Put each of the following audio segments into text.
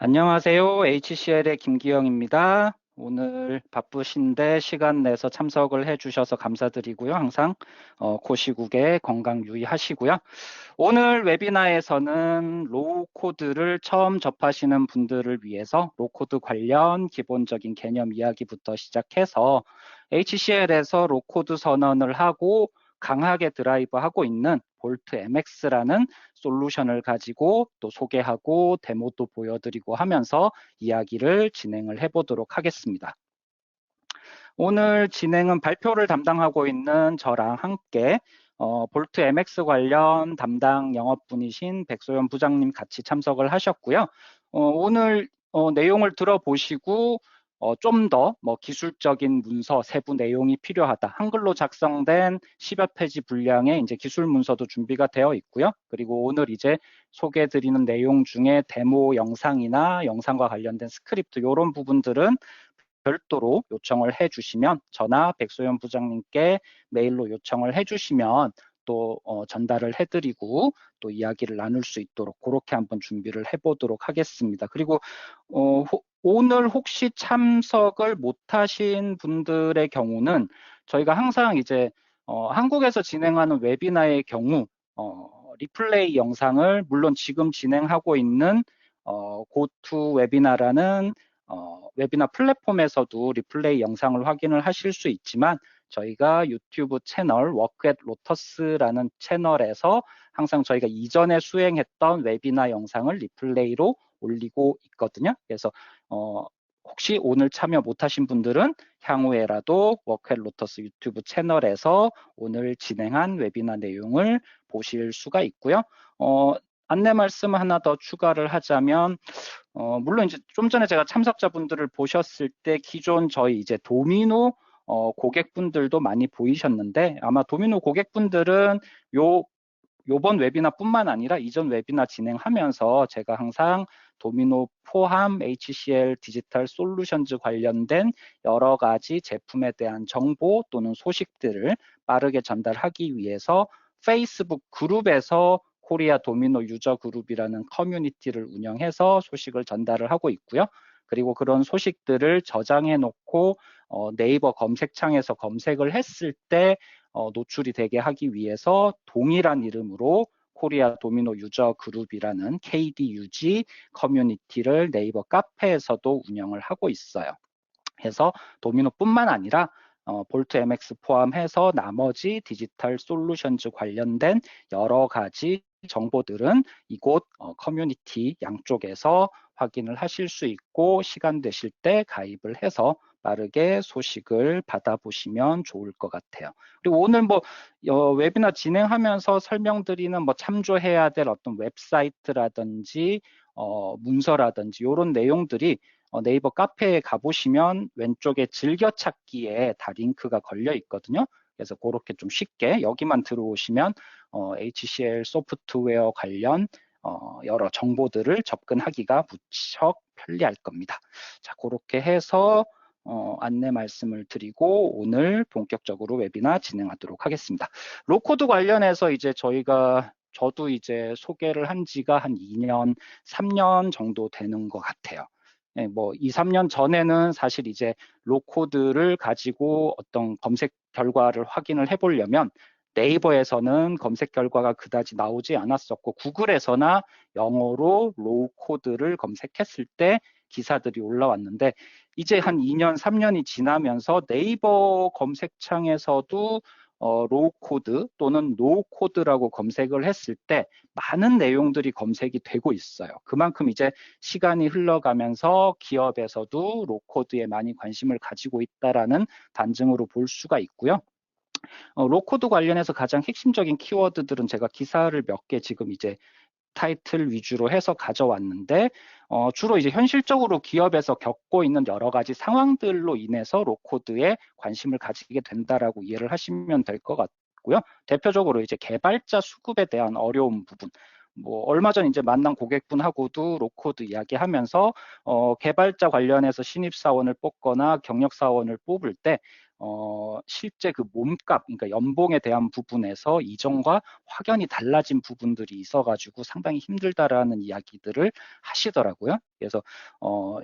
안녕하세요. HCL의 김기영입니다. 오늘 바쁘신데 시간 내서 참석을 해주셔서 감사드리고요. 항상 고시국에 건강 유의하시고요. 오늘 웨비나에서는 로우 코드를 처음 접하시는 분들을 위해서 로우 코드 관련 기본적인 개념 이야기부터 시작해서 HCL에서 로우 코드 선언을 하고 강하게 드라이브하고 있는 볼트 MX라는 솔루션을 가지고 또 소개하고 데모도 보여드리고 하면서 이야기를 진행을 해보도록 하겠습니다. 오늘 진행은 발표를 담당하고 있는 저랑 함께 볼트 MX 관련 담당 영업분이신 백소연 부장님 같이 참석을 하셨고요. 오늘 내용을 들어보시고 좀 더 기술적인 문서, 세부 내용이 필요하다. 한글로 작성된 10여 페이지 분량의 이제 기술 문서도 준비가 되어 있고요. 그리고 오늘 이제 소개해드리는 내용 중에 데모 영상이나 영상과 관련된 스크립트 이런 부분들은 별도로 요청을 해주시면 저나 백소연 부장님께 메일로 요청을 해주시면 또 전달을 해드리고 또 이야기를 나눌 수 있도록 그렇게 한번 준비를 해보도록 하겠습니다. 그리고 오늘 혹시 참석을 못하신 분들의 경우는 저희가 항상 이제 한국에서 진행하는 웨비나의 경우 리플레이 영상을 물론 지금 진행하고 있는 고투 웨비나라는 웨비나 플랫폼에서도 리플레이 영상을 확인을 하실 수 있지만 저희가 유튜브 채널 워크 앳 로터스라는 채널에서 항상 저희가 이전에 수행했던 웨비나 영상을 리플레이로 올리고 있거든요. 그래서 혹시 오늘 참여 못하신 분들은 향후에라도 워크 앳 로터스 유튜브 채널에서 오늘 진행한 웨비나 내용을 보실 수가 있고요. 안내 말씀 하나 더 추가를 하자면 물론 이제 좀 전에 제가 참석자분들을 보셨을 때 기존 저희 이제 도미노 고객분들도 많이 보이셨는데 아마 도미노 고객분들은 요번 웨비나뿐만 아니라 이전 웨비나 진행하면서 제가 항상 도미노 포함 HCL 디지털 솔루션즈 관련된 여러 가지 제품에 대한 정보 또는 소식들을 빠르게 전달하기 위해서 페이스북 그룹에서 코리아 도미노 유저 그룹이라는 커뮤니티를 운영해서 소식을 전달을 하고 있고요. 그리고 그런 소식들을 저장해 놓고 네이버 검색창에서 검색을 했을 때 노출이 되게 하기 위해서 동일한 이름으로 코리아 도미노 유저 그룹이라는 KDUG 커뮤니티를 네이버 카페에서도 운영을 하고 있어요. 그래서 도미노뿐만 아니라 볼트 MX 포함해서 나머지 디지털 솔루션즈 관련된 여러 가지 정보들은 이곳 커뮤니티 양쪽에서 확인을 하실 수 있고 시간 되실 때 가입을 해서 빠르게 소식을 받아보시면 좋을 것 같아요. 그리고 오늘 웨비나 진행하면서 설명드리는 참조해야 될 어떤 웹사이트라든지 문서라든지 이런 내용들이 네이버 카페에 가보시면 왼쪽에 즐겨찾기에 다 링크가 걸려 있거든요. 그래서 그렇게 좀 쉽게 여기만 들어오시면 HCL 소프트웨어 관련 여러 정보들을 접근하기가 무척 편리할 겁니다. 자, 그렇게 해서 안내 말씀을 드리고 오늘 본격적으로 웨비나 진행하도록 하겠습니다. 로코드 관련해서 이제 저도 이제 소개를 한 지가 한 2년, 3년 정도 되는 것 같아요. 네, 2, 3년 전에는 사실 이제 로코드를 가지고 어떤 검색 결과를 확인을 해보려면 네이버에서는 검색 결과가 그다지 나오지 않았었고 구글에서나 영어로 로우 코드를 검색했을 때 기사들이 올라왔는데 이제 한 2년, 3년이 지나면서 네이버 검색창에서도 로우 코드 또는 노우 코드라고 검색을 했을 때 많은 내용들이 검색이 되고 있어요. 그만큼 이제 시간이 흘러가면서 기업에서도 로우 코드에 많이 관심을 가지고 있다라는 단증으로 볼 수가 있고요. 로코드 관련해서 가장 핵심적인 키워드들은 제가 기사를 몇 개 지금 이제 타이틀 위주로 해서 가져왔는데 주로 이제 현실적으로 기업에서 겪고 있는 여러 가지 상황들로 인해서 로코드에 관심을 가지게 된다라고 이해를 하시면 될 것 같고요. 대표적으로 이제 개발자 수급에 대한 어려운 부분. 얼마 전 이제 만난 고객분하고도 로코드 이야기하면서 개발자 관련해서 신입사원을 뽑거나 경력사원을 뽑을 때 실제 그 몸값, 그러니까 연봉에 대한 부분에서 이전과 확연히 달라진 부분들이 있어가지고 상당히 힘들다라는 이야기들을 하시더라고요. 그래서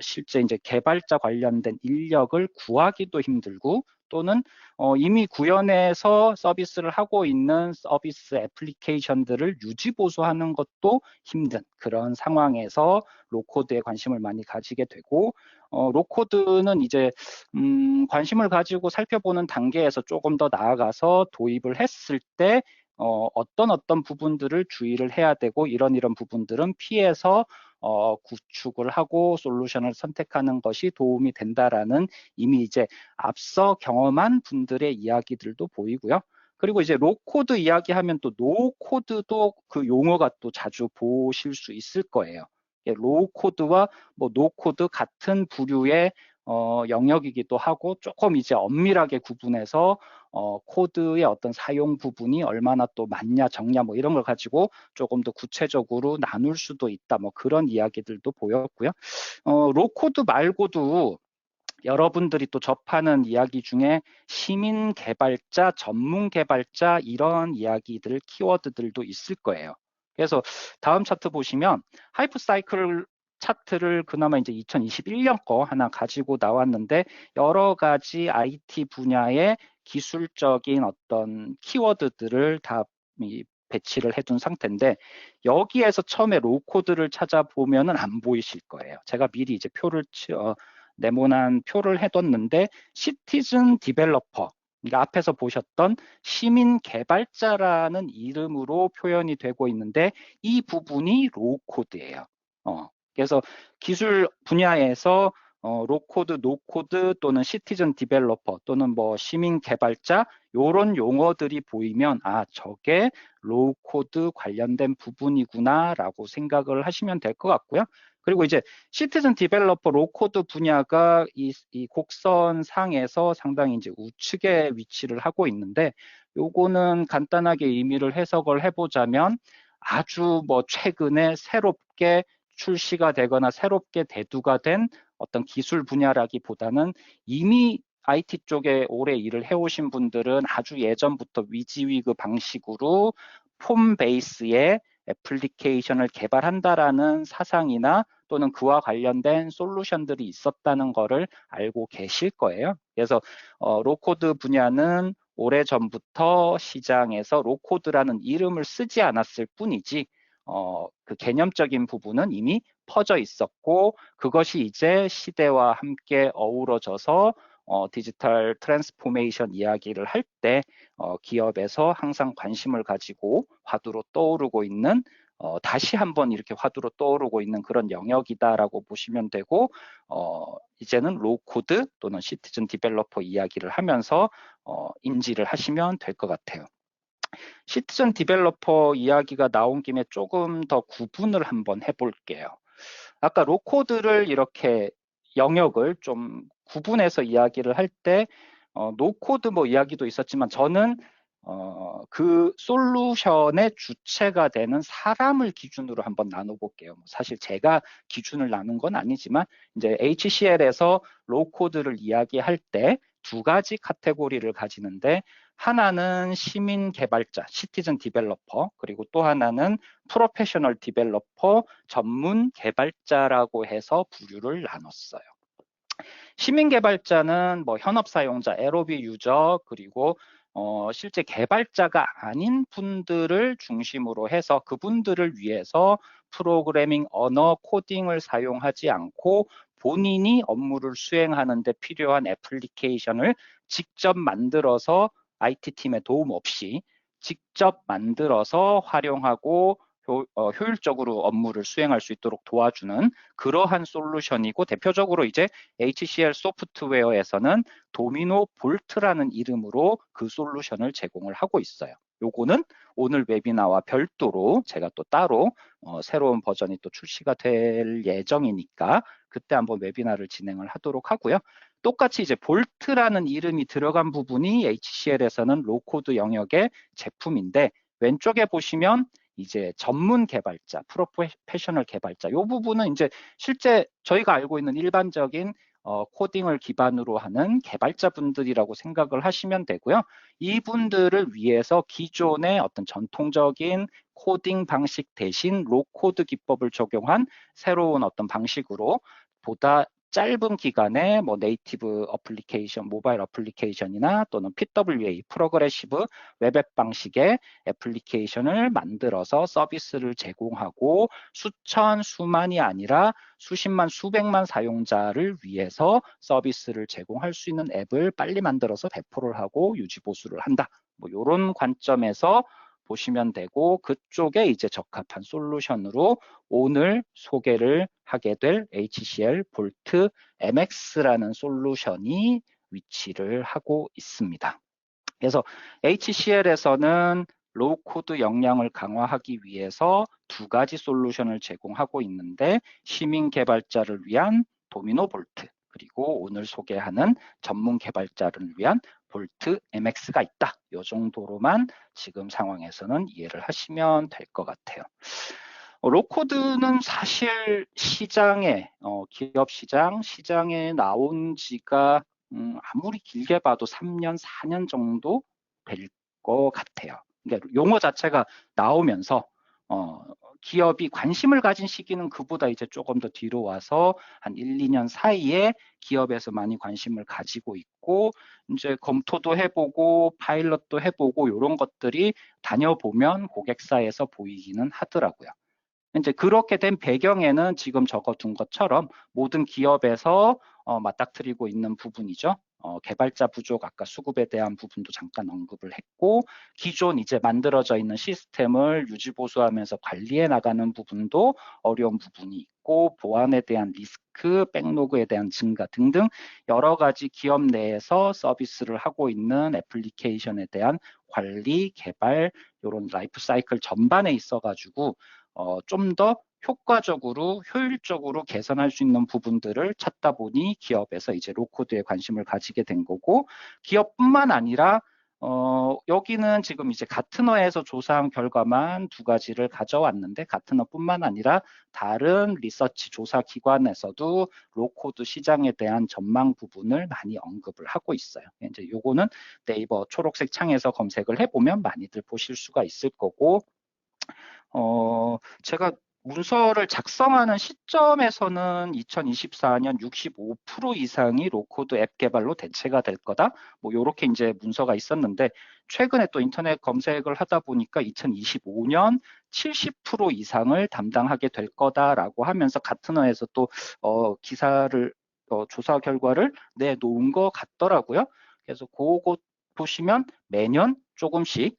실제 이제 개발자 관련된 인력을 구하기도 힘들고 또는 이미 구현해서 서비스를 하고 있는 서비스 애플리케이션들을 유지 보수하는 것도 힘든 그런 상황에서 로코드에 관심을 많이 가지게 되고 로코드는 이제 관심을 가지고 살펴보는 단계에서 조금 더 나아가서 도입을 했을 때 어떤 부분들을 주의를 해야 되고 이런 부분들은 피해서 구축을 하고 솔루션을 선택하는 것이 도움이 된다라는 이미 이제 앞서 경험한 분들의 이야기들도 보이고요. 그리고 이제 로코드 이야기하면 또 노코드도 그 용어가 또 자주 보실 수 있을 거예요. 로코드와 뭐 노코드 같은 부류의 영역이기도 하고 조금 이제 엄밀하게 구분해서 코드의 어떤 사용 부분이 얼마나 또 맞냐 적냐 뭐 이런 걸 가지고 조금 더 구체적으로 나눌 수도 있다 뭐 그런 이야기들도 보였고요. 로코드 말고도 여러분들이 또 접하는 이야기 중에 시민 개발자, 전문 개발자 이런 이야기들, 키워드들도 있을 거예요. 그래서 다음 차트 보시면 하이프 사이클 차트를 그나마 이제 2021년 거 하나 가지고 나왔는데 여러 가지 IT 분야의 기술적인 어떤 키워드들을 다 배치를 해둔 상태인데 여기에서 처음에 로코드를 찾아보면은 안 보이실 거예요. 제가 미리 이제 네모난 표를 해뒀는데 시티즌 디벨로퍼 그러니까 앞에서 보셨던 시민 개발자라는 이름으로 표현이 되고 있는데 이 부분이 로코드예요. 그래서 기술 분야에서 로코드, 노코드 또는 시티즌 디벨로퍼 또는 뭐 시민 개발자 이런 용어들이 보이면 아 저게 로코드 관련된 부분이구나라고 생각을 하시면 될 것 같고요. 그리고 이제 시티즌 디벨로퍼 로코드 분야가 이 곡선상에서 상당히 이제 우측에 위치를 하고 있는데 요거는 간단하게 의미를 해석을 해보자면 아주 뭐 최근에 새롭게 출시가 되거나 새롭게 대두가 된 어떤 기술 분야라기보다는 이미 IT 쪽에 오래 일을 해오신 분들은 아주 예전부터 위지위그 방식으로 폼 베이스의 애플리케이션을 개발한다라는 사상이나 또는 그와 관련된 솔루션들이 있었다는 것을 알고 계실 거예요. 그래서 로코드 분야는 오래전부터 시장에서 로코드라는 이름을 쓰지 않았을 뿐이지 그 개념적인 부분은 이미 퍼져 있었고 그것이 이제 시대와 함께 어우러져서 디지털 트랜스포메이션 이야기를 할 때 기업에서 항상 관심을 가지고 화두로 떠오르고 있는 다시 한번 이렇게 화두로 떠오르고 있는 그런 영역이다라고 보시면 되고 이제는 로코드 또는 시티즌 디벨로퍼 이야기를 하면서 인지를 하시면 될 것 같아요. 시티즌 디벨로퍼 이야기가 나온 김에 조금 더 구분을 한번 해볼게요. 아까 로코드를 이렇게 영역을 좀 구분해서 이야기를 할 때 노코드 뭐 이야기도 있었지만 저는 그 솔루션의 주체가 되는 사람을 기준으로 한번 나눠볼게요. 사실 제가 기준을 나눈 건 아니지만 이제 HCL에서 로코드를 이야기할 때 두 가지 카테고리를 가지는데 하나는 시민 개발자, 시티즌 디벨로퍼, 그리고 또 하나는 프로페셔널 디벨로퍼, 전문 개발자라고 해서 부류를 나눴어요. 시민 개발자는 뭐 현업 사용자, LOB 유저, 그리고 실제 개발자가 아닌 분들을 중심으로 해서 그분들을 위해서 프로그래밍 언어 코딩을 사용하지 않고 본인이 업무를 수행하는 데 필요한 애플리케이션을 직접 만들어서 IT팀의 도움 없이 직접 만들어서 활용하고 효율적으로 업무를 수행할 수 있도록 도와주는 그러한 솔루션이고 대표적으로 이제 HCL 소프트웨어에서는 도미노 볼트라는 이름으로 그 솔루션을 제공을 하고 있어요. 요거는 오늘 웨비나와 별도로 제가 또 따로 새로운 버전이 또 출시가 될 예정이니까 그때 한번 웨비나를 진행을 하도록 하고요. 똑같이 이제 볼트라는 이름이 들어간 부분이 HCL에서는 로코드 영역의 제품인데 왼쪽에 보시면 이제 전문 개발자, 프로페셔널 개발자 이 부분은 이제 실제 저희가 알고 있는 일반적인 코딩을 기반으로 하는 개발자분들이라고 생각을 하시면 되고요. 이분들을 위해서 기존의 어떤 전통적인 코딩 방식 대신 로코드 기법을 적용한 새로운 어떤 방식으로 보다 짧은 기간에 뭐 네이티브 어플리케이션, 모바일 어플리케이션이나 또는 PWA, 프로그레시브 웹앱 방식의 애플리케이션을 만들어서 서비스를 제공하고 수천, 수만이 아니라 수십만, 수백만 사용자를 위해서 서비스를 제공할 수 있는 앱을 빨리 만들어서 배포를 하고 유지 보수를 한다. 뭐 이런 관점에서 보시면 되고 그쪽에 이제 적합한 솔루션으로 오늘 소개를 하게 될 HCL 볼트 MX라는 솔루션이 위치를 하고 있습니다. 그래서 HCL에서는 로우 코드 역량을 강화하기 위해서 두 가지 솔루션을 제공하고 있는데 시민 개발자를 위한 도미노 볼트 그리고 오늘 소개하는 전문 개발자를 위한 볼트 MX가 있다. 이 정도로만 지금 상황에서는 이해를 하시면 될 것 같아요. 로코드는 사실 시장에 기업 시장에 나온 지가 아무리 길게 봐도 3년, 4년 정도 될 것 같아요. 그러니까 용어 자체가 나오면서 기업이 관심을 가진 시기는 그보다 이제 조금 더 뒤로 와서 한 1, 2년 사이에 기업에서 많이 관심을 가지고 있고 이제 검토도 해보고 파일럿도 해보고 이런 것들이 다녀보면 고객사에서 보이기는 하더라고요. 이제 그렇게 된 배경에는 지금 적어둔 것처럼 모든 기업에서 맞닥뜨리고 있는 부분이죠. 개발자 부족, 아까 수급에 대한 부분도 잠깐 언급을 했고 기존 이제 만들어져 있는 시스템을 유지 보수하면서 관리해 나가는 부분도 어려운 부분이 있고 보안에 대한 리스크, 백로그에 대한 증가 등등 여러 가지 기업 내에서 서비스를 하고 있는 애플리케이션에 대한 관리, 개발 이런 라이프 사이클 전반에 있어가지고 좀 더 효과적으로 효율적으로 개선할 수 있는 부분들을 찾다 보니 기업에서 이제 로코드에 관심을 가지게 된 거고 기업뿐만 아니라 여기는 지금 이제 가트너에서 조사한 결과만 두 가지를 가져왔는데 가트너뿐만 아니라 다른 리서치 조사 기관에서도 로코드 시장에 대한 전망 부분을 많이 언급을 하고 있어요. 이제 요거는 네이버 초록색 창에서 검색을 해보면 많이들 보실 수가 있을 거고 제가 문서를 작성하는 시점에서는 2024년 65% 이상이 로코드 앱 개발로 대체가 될 거다. 뭐 이렇게 이제 문서가 있었는데 최근에 또 인터넷 검색을 하다 보니까 2025년 70% 이상을 담당하게 될 거다라고 하면서 가트너에서 또 기사를 조사 결과를 내놓은 것 같더라고요. 그래서 그거 보시면 매년 조금씩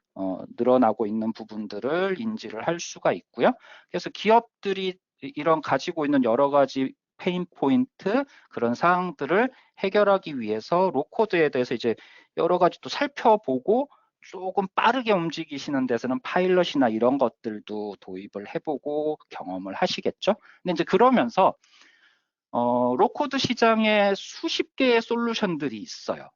늘어나고 있는 부분들을 인지를 할 수가 있고요. 그래서 기업들이 이런 가지고 있는 여러 가지 페인 포인트 그런 사항들을 해결하기 위해서 로코드에 대해서 이제 여러 가지 또 살펴보고 조금 빠르게 움직이시는 데서는 파일럿이나 이런 것들도 도입을 해보고 경험을 하시겠죠. 근데 이제 그러면서 로코드 시장에 수십 개의 솔루션들이 있어요.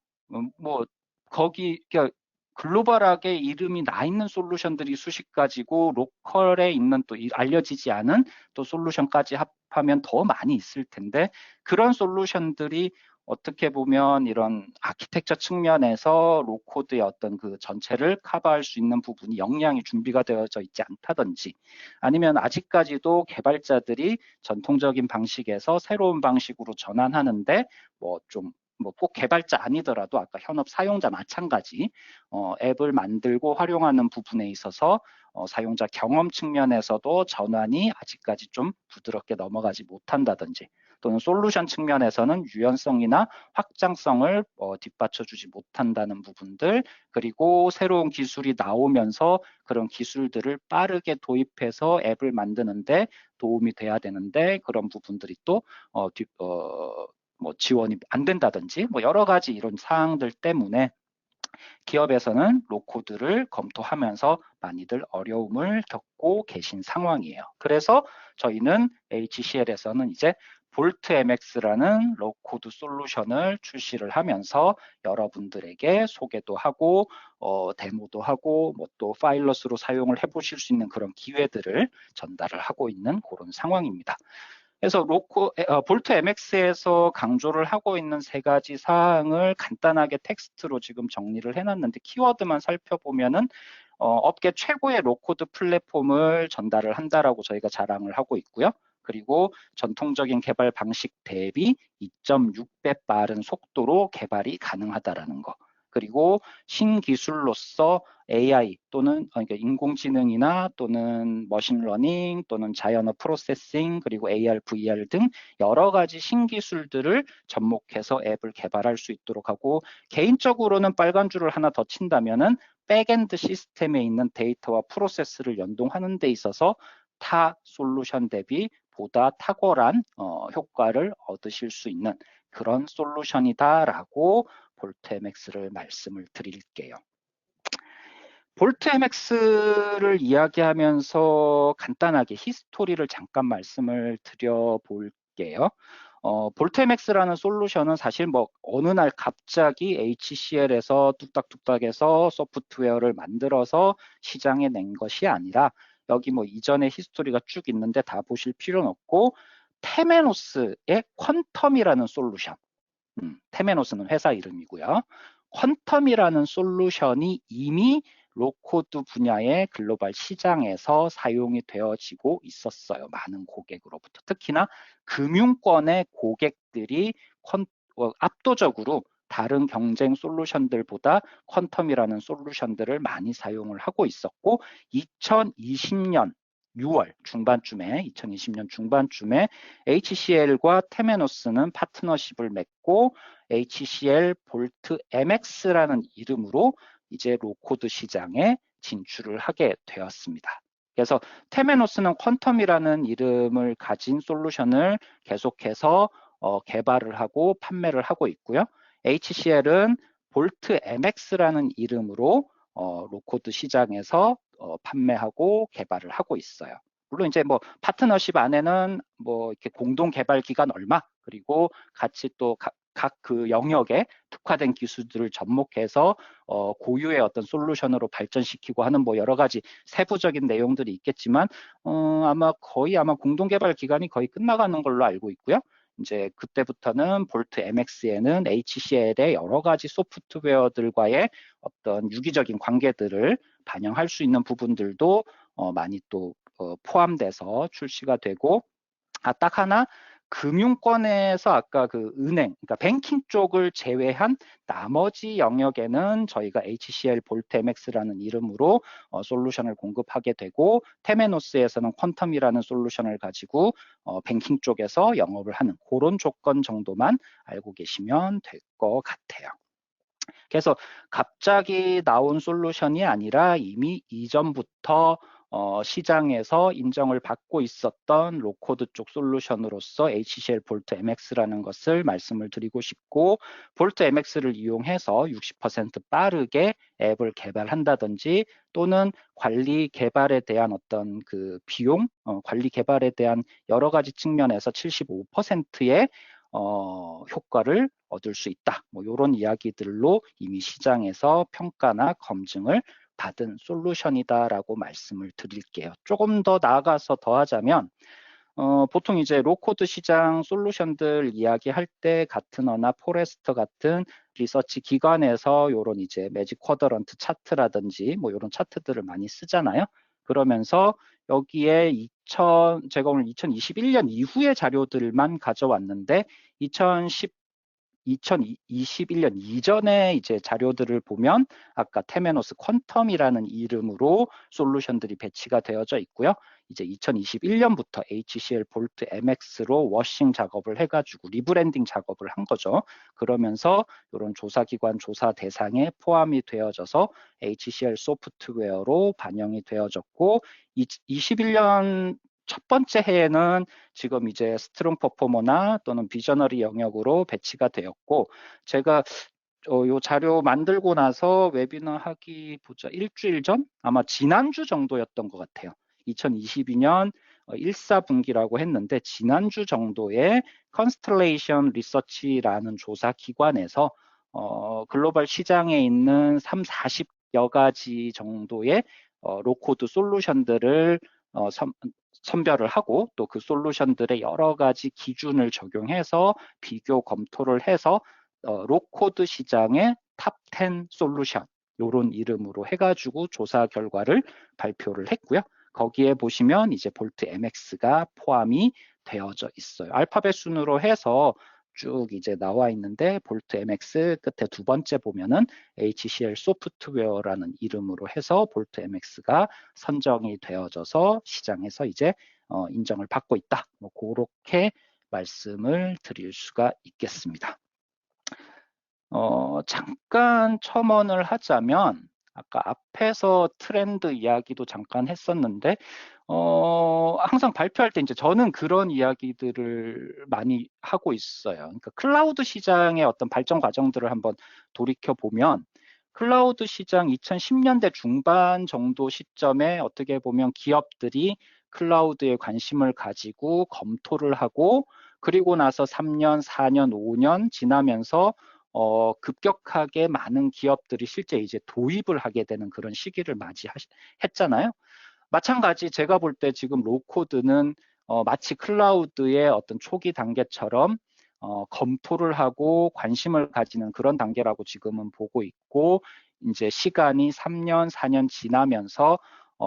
뭐 거기 그러니까 글로벌하게 이름이 나 있는 솔루션들이 수십 가지고 로컬에 있는 또 알려지지 않은 또 솔루션까지 합하면 더 많이 있을 텐데 그런 솔루션들이 어떻게 보면 이런 아키텍처 측면에서 로코드의 어떤 그 전체를 커버할 수 있는 부분이 역량이 준비가 되어져 있지 않다든지 아니면 아직까지도 개발자들이 전통적인 방식에서 새로운 방식으로 전환하는데 뭐 꼭 개발자 아니더라도 아까 현업 사용자 마찬가지 앱을 만들고 활용하는 부분에 있어서 사용자 경험 측면에서도 전환이 아직까지 좀 부드럽게 넘어가지 못한다든지 또는 솔루션 측면에서는 유연성이나 확장성을 뒷받쳐주지 못한다는 부분들 그리고 새로운 기술이 나오면서 그런 기술들을 빠르게 도입해서 앱을 만드는데 도움이 돼야 되는데 그런 부분들이 또 뭐 지원이 안 된다든지 뭐 여러 가지 이런 사항들 때문에 기업에서는 로코드를 검토하면서 많이들 어려움을 겪고 계신 상황이에요. 그래서 저희는 HCL에서는 이제 볼트 MX라는 로코드 솔루션을 출시를 하면서 여러분들에게 소개도 하고 데모도 하고 뭐 또 파일럿으로 사용을 해보실 수 있는 그런 기회들을 전달을 하고 있는 그런 상황입니다. 그래서 볼트 MX에서 강조를 하고 있는 세 가지 사항을 간단하게 텍스트로 지금 정리를 해놨는데 키워드만 살펴보면은 업계 최고의 로코드 플랫폼을 전달을 한다라고 저희가 자랑을 하고 있고요. 그리고 전통적인 개발 방식 대비 2.6배 빠른 속도로 개발이 가능하다라는 거. 그리고 신기술로서 AI 또는 그러니까 인공지능이나 또는 머신러닝 또는 자연어 프로세싱 그리고 AR, VR 등 여러 가지 신기술들을 접목해서 앱을 개발할 수 있도록 하고 개인적으로는 빨간 줄을 하나 더 친다면은 백엔드 시스템에 있는 데이터와 프로세스를 연동하는 데 있어서 타 솔루션 대비 보다 탁월한 효과를 얻으실 수 있는 그런 솔루션이다라고 볼트MX를 말씀을 드릴게요. 볼트MX를 이야기하면서 간단하게 히스토리를 잠깐 말씀을 드려볼게요. 볼트MX라는 솔루션은 사실 뭐 어느 날 갑자기 HCL에서 뚝딱뚝딱해서 소프트웨어를 만들어서 시장에 낸 것이 아니라 여기 뭐 이전에 히스토리가 쭉 있는데 다 보실 필요는 없고 테메노스의 퀀텀이라는 솔루션 테메노스는 회사 이름이고요. 퀀텀이라는 솔루션이 이미 로코드 분야의 글로벌 시장에서 사용이 되어지고 있었어요. 많은 고객으로부터. 특히나 금융권의 고객들이 압도적으로 다른 경쟁 솔루션들보다 퀀텀이라는 솔루션들을 많이 사용을 하고 있었고 2020년 6월 중반쯤에 2020년 중반쯤에 HCL과 테메노스는 파트너십을 맺고 HCL 볼트 MX라는 이름으로 이제 로코드 시장에 진출을 하게 되었습니다. 그래서 테메노스는 퀀텀이라는 이름을 가진 솔루션을 계속해서 개발을 하고 판매를 하고 있고요. HCL은 볼트 MX라는 이름으로 로코드 시장에서 판매하고 개발을 하고 있어요. 물론 이제 뭐 파트너십 안에는 뭐 이렇게 공동 개발 기간 얼마 그리고 같이 또 각 그 영역에 특화된 기술들을 접목해서 고유의 어떤 솔루션으로 발전시키고 하는 뭐 여러 가지 세부적인 내용들이 있겠지만 아마 공동 개발 기간이 거의 끝나가는 걸로 알고 있고요. 이제 그때부터는 볼트 MX에는 HCL의 여러 가지 소프트웨어들과의 어떤 유기적인 관계들을 반영할 수 있는 부분들도 많이 또 포함돼서 출시가 되고 딱 하나 금융권에서 아까 그 은행, 그러니까 뱅킹 쪽을 제외한 나머지 영역에는 저희가 HCL 볼트 MX라는 이름으로 솔루션을 공급하게 되고 테메노스에서는 퀀텀이라는 솔루션을 가지고 뱅킹 쪽에서 영업을 하는 그런 조건 정도만 알고 계시면 될 것 같아요. 그래서 갑자기 나온 솔루션이 아니라 이미 이전부터 시장에서 인정을 받고 있었던 로코드 쪽 솔루션으로서 HCL 볼트 MX라는 것을 말씀을 드리고 싶고 볼트 MX를 이용해서 60% 빠르게 앱을 개발한다든지 또는 관리 개발에 대한 어떤 그 비용, 관리 개발에 대한 여러 가지 측면에서 75%의 효과를 얻을 수 있다. 뭐 이런 이야기들로 이미 시장에서 평가나 검증을 받은 솔루션이다라고 말씀을 드릴게요. 조금 더 나아가서 더하자면 보통 이제 로코드 시장 솔루션들 이야기할 때 가트너나 포레스터 같은 리서치 기관에서 이런 이제 매직 쿼더런트 차트라든지 뭐 이런 차트들을 많이 쓰잖아요. 그러면서 여기에 제가 오늘 2021년 이후의 자료들만 가져왔는데 2021년 이전에 이제 자료들을 보면 아까 테메노스 퀀텀이라는 이름으로 솔루션들이 배치가 되어져 있고요. 이제 2021년부터 HCL 볼트 MX로 워싱 작업을 해가지고 리브랜딩 작업을 한 거죠. 그러면서 이런 조사기관 조사 대상에 포함이 되어져서 HCL 소프트웨어로 반영이 되어졌고 21년 첫 번째 해에는 지금 이제 스트롱 퍼포머나 또는 비저너리 영역으로 배치가 되었고 제가 요 자료 만들고 나서 웨비너 하기 보자 일주일 전 아마 지난주 정도였던 것 같아요. 2022년 1사분기라고 했는데 지난주 정도에 컨스텔레이션 리서치라는 조사 기관에서 글로벌 시장에 있는 3, 40여 가지 정도의 로코드 솔루션들을 선별을 하고 또 그 솔루션들의 여러 가지 기준을 적용해서 비교 검토를 해서 로코드 시장의 탑 10 솔루션 요런 이름으로 해가지고 조사 결과를 발표를 했고요. 거기에 보시면 이제 볼트 MX가 포함이 되어져 있어요. 알파벳 순으로 해서 쭉 이제 나와 있는데 볼트 MX 끝에 두 번째 보면은 HCL 소프트웨어라는 이름으로 해서 볼트 MX가 선정이 되어져서 시장에서 이제 인정을 받고 있다. 뭐 그렇게 말씀을 드릴 수가 있겠습니다. 잠깐 첨언을 하자면 아까 앞에서 트렌드 이야기도 잠깐 했었는데 항상 발표할 때 이제 저는 그런 이야기들을 많이 하고 있어요. 그러니까 클라우드 시장의 어떤 발전 과정들을 한번 돌이켜 보면 클라우드 시장 2010년대 중반 정도 시점에 어떻게 보면 기업들이 클라우드에 관심을 가지고 검토를 하고 그리고 나서 3년, 4년, 5년 지나면서 급격하게 많은 기업들이 실제 이제 도입을 하게 되는 그런 시기를 맞이했잖아요. 마찬가지 제가 볼 때 지금 로코드는 마치 클라우드의 어떤 초기 단계처럼 검토를 하고 관심을 가지는 그런 단계라고 지금은 보고 있고 이제 시간이 3년, 4년 지나면서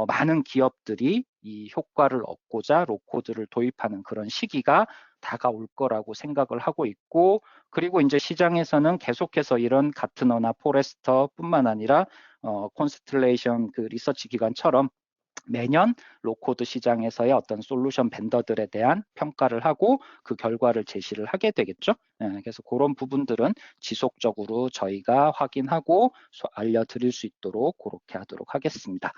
많은 기업들이 이 효과를 얻고자 로코드를 도입하는 그런 시기가 다가올 거라고 생각을 하고 있고 그리고 이제 시장에서는 계속해서 이런 가트너나 포레스터뿐만 아니라 콘스텔레이션 그 리서치 기관처럼 매년 로코드 시장에서의 어떤 솔루션 벤더들에 대한 평가를 하고 그 결과를 제시를 하게 되겠죠. 그래서 그런 부분들은 지속적으로 저희가 확인하고 알려드릴 수 있도록 그렇게 하도록 하겠습니다.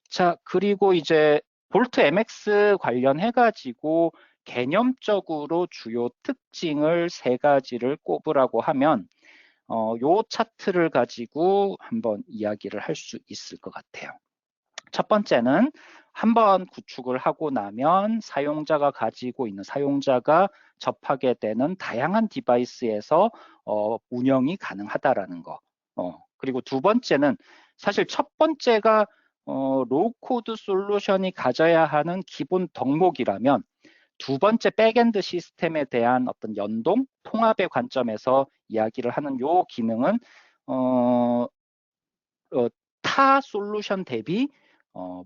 자, 그리고 이제 볼트 MX 관련해가지고 개념적으로 주요 특징을 세 가지를 꼽으라고 하면 요 차트를 가지고 한번 이야기를 할 수 있을 것 같아요. 첫 번째는 한번 구축을 하고 나면 사용자가 가지고 있는 사용자가 접하게 되는 다양한 디바이스에서 운영이 가능하다라는 거. 그리고 두 번째는 사실 첫 번째가 로우코드 솔루션이 가져야 하는 기본 덕목이라면 두 번째 백엔드 시스템에 대한 어떤 연동, 통합의 관점에서 이야기를 하는 요 기능은 타 솔루션 대비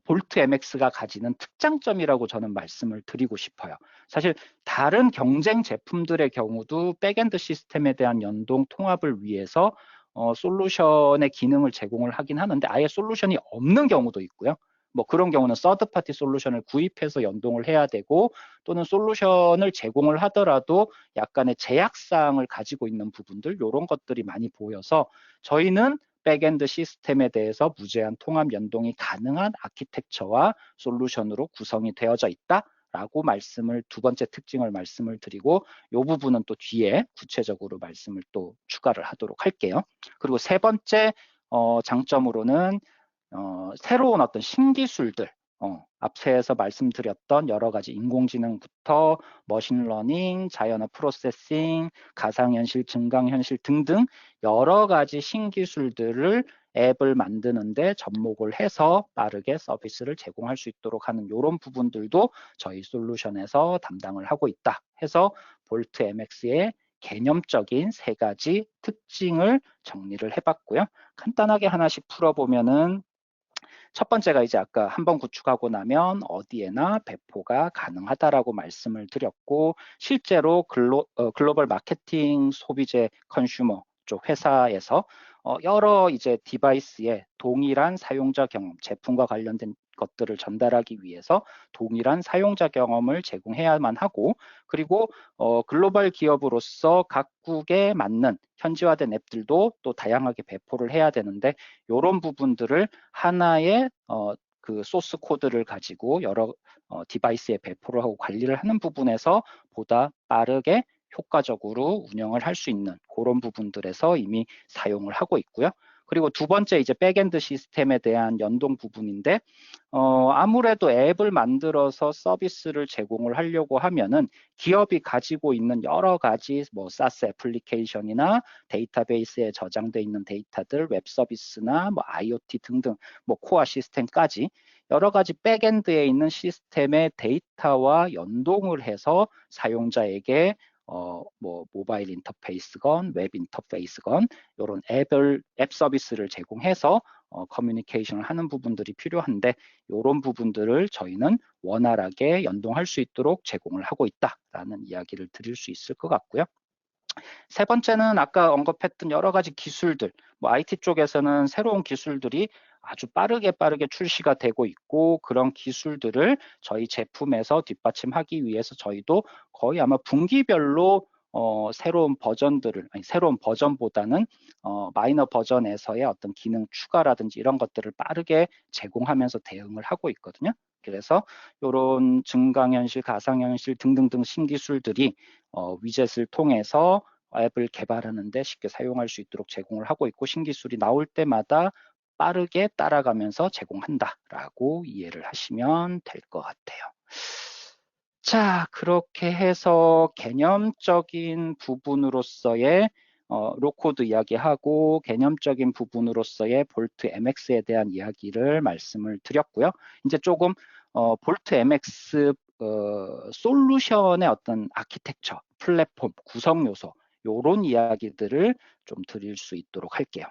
볼트 MX가 가지는 특장점이라고 저는 말씀을 드리고 싶어요. 사실 다른 경쟁 제품들의 경우도 백엔드 시스템에 대한 연동 통합을 위해서 솔루션의 기능을 제공을 하긴 하는데 아예 솔루션이 없는 경우도 있고요. 뭐 그런 경우는 서드파티 솔루션을 구입해서 연동을 해야 되고 또는 솔루션을 제공을 하더라도 약간의 제약사항을 가지고 있는 부분들 이런 것들이 많이 보여서 저희는 백엔드 시스템에 대해서 무제한 통합 연동이 가능한 아키텍처와 솔루션으로 구성이 되어져 있다라고 두 번째 특징을 말씀을 드리고 이 부분은 또 뒤에 구체적으로 말씀을 또 추가를 하도록 할게요. 그리고 세 번째 장점으로는 새로운 어떤 신기술들 앞에서 말씀드렸던 여러 가지 인공지능부터 머신러닝, 자연어 프로세싱, 가상현실, 증강현실 등등 여러 가지 신기술들을 앱을 만드는데 접목을 해서 빠르게 서비스를 제공할 수 있도록 하는 이런 부분들도 저희 솔루션에서 담당을 하고 있다 해서 볼트 MX의 개념적인 세 가지 특징을 정리를 해봤고요. 간단하게 하나씩 풀어보면은 첫 번째가 이제 아까 한번 구축하고 나면 어디에나 배포가 가능하다라고 말씀을 드렸고 실제로 글로벌 마케팅 소비재 컨슈머 쪽 회사에서 여러 이제 디바이스에 동일한 사용자 경험, 제품과 관련된 것들을 전달하기 위해서 동일한 사용자 경험을 제공해야만 하고 그리고 글로벌 기업으로서 각국에 맞는 현지화된 앱들도 또 다양하게 배포를 해야 되는데 이런 부분들을 하나의 그 소스 코드를 가지고 여러 디바이스에 배포를 하고 관리를 하는 부분에서 보다 빠르게 효과적으로 운영을 할 수 있는 그런 부분들에서 이미 사용을 하고 있고요. 그리고 두 번째 이제 백엔드 시스템에 대한 연동 부분인데 아무래도 앱을 만들어서 서비스를 제공을 하려고 하면은 기업이 가지고 있는 여러 가지 뭐 사스 애플리케이션이나 데이터베이스에 저장돼 있는 데이터들, 웹 서비스나 뭐 IoT 등등 뭐 코어 시스템까지 여러 가지 백엔드에 있는 시스템의 데이터와 연동을 해서 사용자에게 뭐 모바일 인터페이스건 웹 인터페이스건 이런 앱 서비스를 제공해서 커뮤니케이션을 하는 부분들이 필요한데 이런 부분들을 저희는 원활하게 연동할 수 있도록 제공을 하고 있다라는 이야기를 드릴 수 있을 것 같고요. 세 번째는 아까 언급했던 여러 가지 기술들, 뭐 IT 쪽에서는 새로운 기술들이 아주 빠르게 출시가 되고 있고 그런 기술들을 저희 제품에서 뒷받침하기 위해서 저희도 거의 아마 분기별로 새로운 버전들을, 아니 새로운 버전보다는 마이너 버전에서의 어떤 기능 추가라든지 이런 것들을 빠르게 제공하면서 대응을 하고 있거든요. 그래서 이런 증강현실, 가상현실 등등등 신기술들이 위젯을 통해서 앱을 개발하는데 쉽게 사용할 수 있도록 제공을 하고 있고 신기술이 나올 때마다 빠르게 따라가면서 제공한다라고 이해를 하시면 될 것 같아요. 자, 그렇게 해서 개념적인 부분으로서의 로코드 이야기하고 개념적인 부분으로서의 볼트 MX에 대한 이야기를 말씀을 드렸고요. 이제 조금 볼트 MX 솔루션의 어떤 아키텍처, 플랫폼, 구성 요소 요런 이야기들을 좀 드릴 수 있도록 할게요.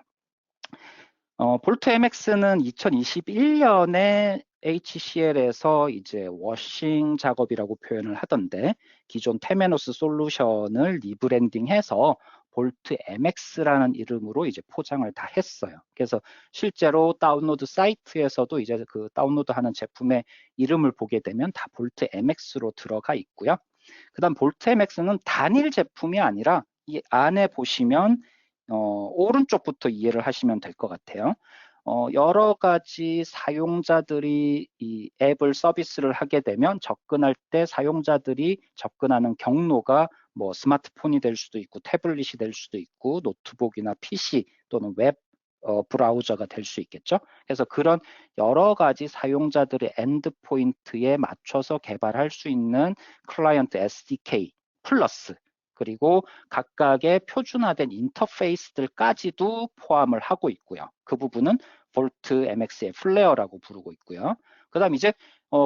볼트 MX는 2021년에 HCL에서 이제 워싱 작업이라고 표현을 하던데 기존 테메노스 솔루션을 리브랜딩해서 볼트 MX라는 이름으로 이제 포장을 다 했어요. 그래서 실제로 다운로드 사이트에서도 이제 그 다운로드하는 제품의 이름을 보게 되면 다 볼트 MX로 들어가 있고요. 그다음 볼트 MX는 단일 제품이 아니라 이 안에 보시면 오른쪽부터 이해를 하시면 될 것 같아요. 여러 가지 사용자들이 이 앱을 서비스를 하게 되면 접근할 때 사용자들이 접근하는 경로가 뭐 스마트폰이 될 수도 있고 태블릿이 될 수도 있고 노트북이나 PC 또는 웹 브라우저가 될 수 있겠죠. 그래서 그런 여러 가지 사용자들의 엔드포인트에 맞춰서 개발할 수 있는 클라이언트 SDK 플러스 그리고 각각의 표준화된 인터페이스들까지도 포함을 하고 있고요. 그 부분은 볼트 MX의 플레어라고 부르고 있고요. 그 다음 이제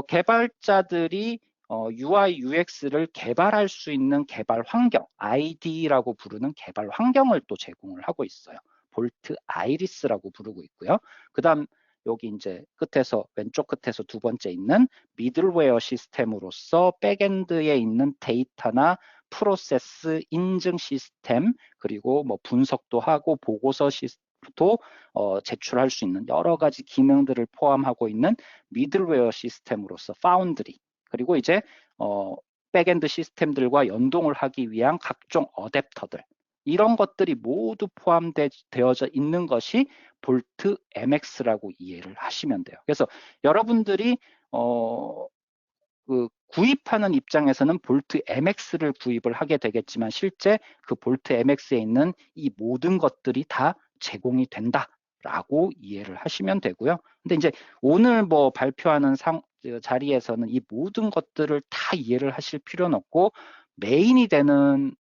개발자들이 UI, UX를 개발할 수 있는 개발 환경, ID라고 부르는 개발 환경을 또 제공을 하고 있어요. 볼트 아이리스라고 부르고 있고요. 그 다음 여기 이제 끝에서 왼쪽 끝에서 두 번째 있는 미들웨어 시스템으로서 백엔드에 있는 데이터나 프로세스 인증 시스템 그리고 뭐 분석도 하고 보고서 시스템도 제출할 수 있는 여러 가지 기능들을 포함하고 있는 미들웨어 시스템으로서 파운드리 그리고 이제 백엔드 시스템들과 연동을 하기 위한 각종 어댑터들 이런 것들이 모두 포함되어져 있는 것이 볼트 MX라고 이해를 하시면 돼요. 그래서 여러분들이 구입하는 입장에서는 볼트 MX를 구입을 하게 되겠지만 실제 그 볼트 MX에 있는 이 모든 것들이 다 제공이 된다라고 이해를 하시면 되고요. 근데 이제 오늘 뭐 발표하는 자리에서는 이 모든 것들을 다 이해를 하실 필요는 없고 메인이 되는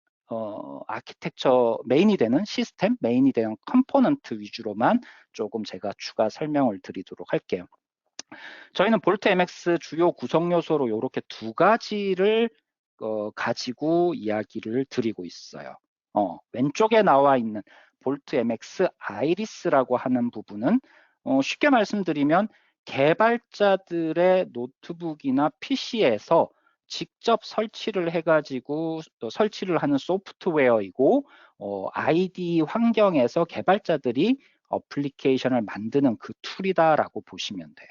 아키텍처 메인이 되는 시스템, 메인이 되는 컴포넌트 위주로만 조금 제가 추가 설명을 드리도록 할게요. 저희는 볼트 MX 주요 구성 요소로 이렇게 두 가지를 가지고 이야기를 드리고 있어요. 왼쪽에 나와 있는 볼트 MX 아이리스라고 하는 부분은 쉽게 말씀드리면 개발자들의 노트북이나 PC에서 직접 설치를 해가지고 설치를 하는 소프트웨어이고 ID 환경에서 개발자들이 어플리케이션을 만드는 그 툴이다라고 보시면 돼요.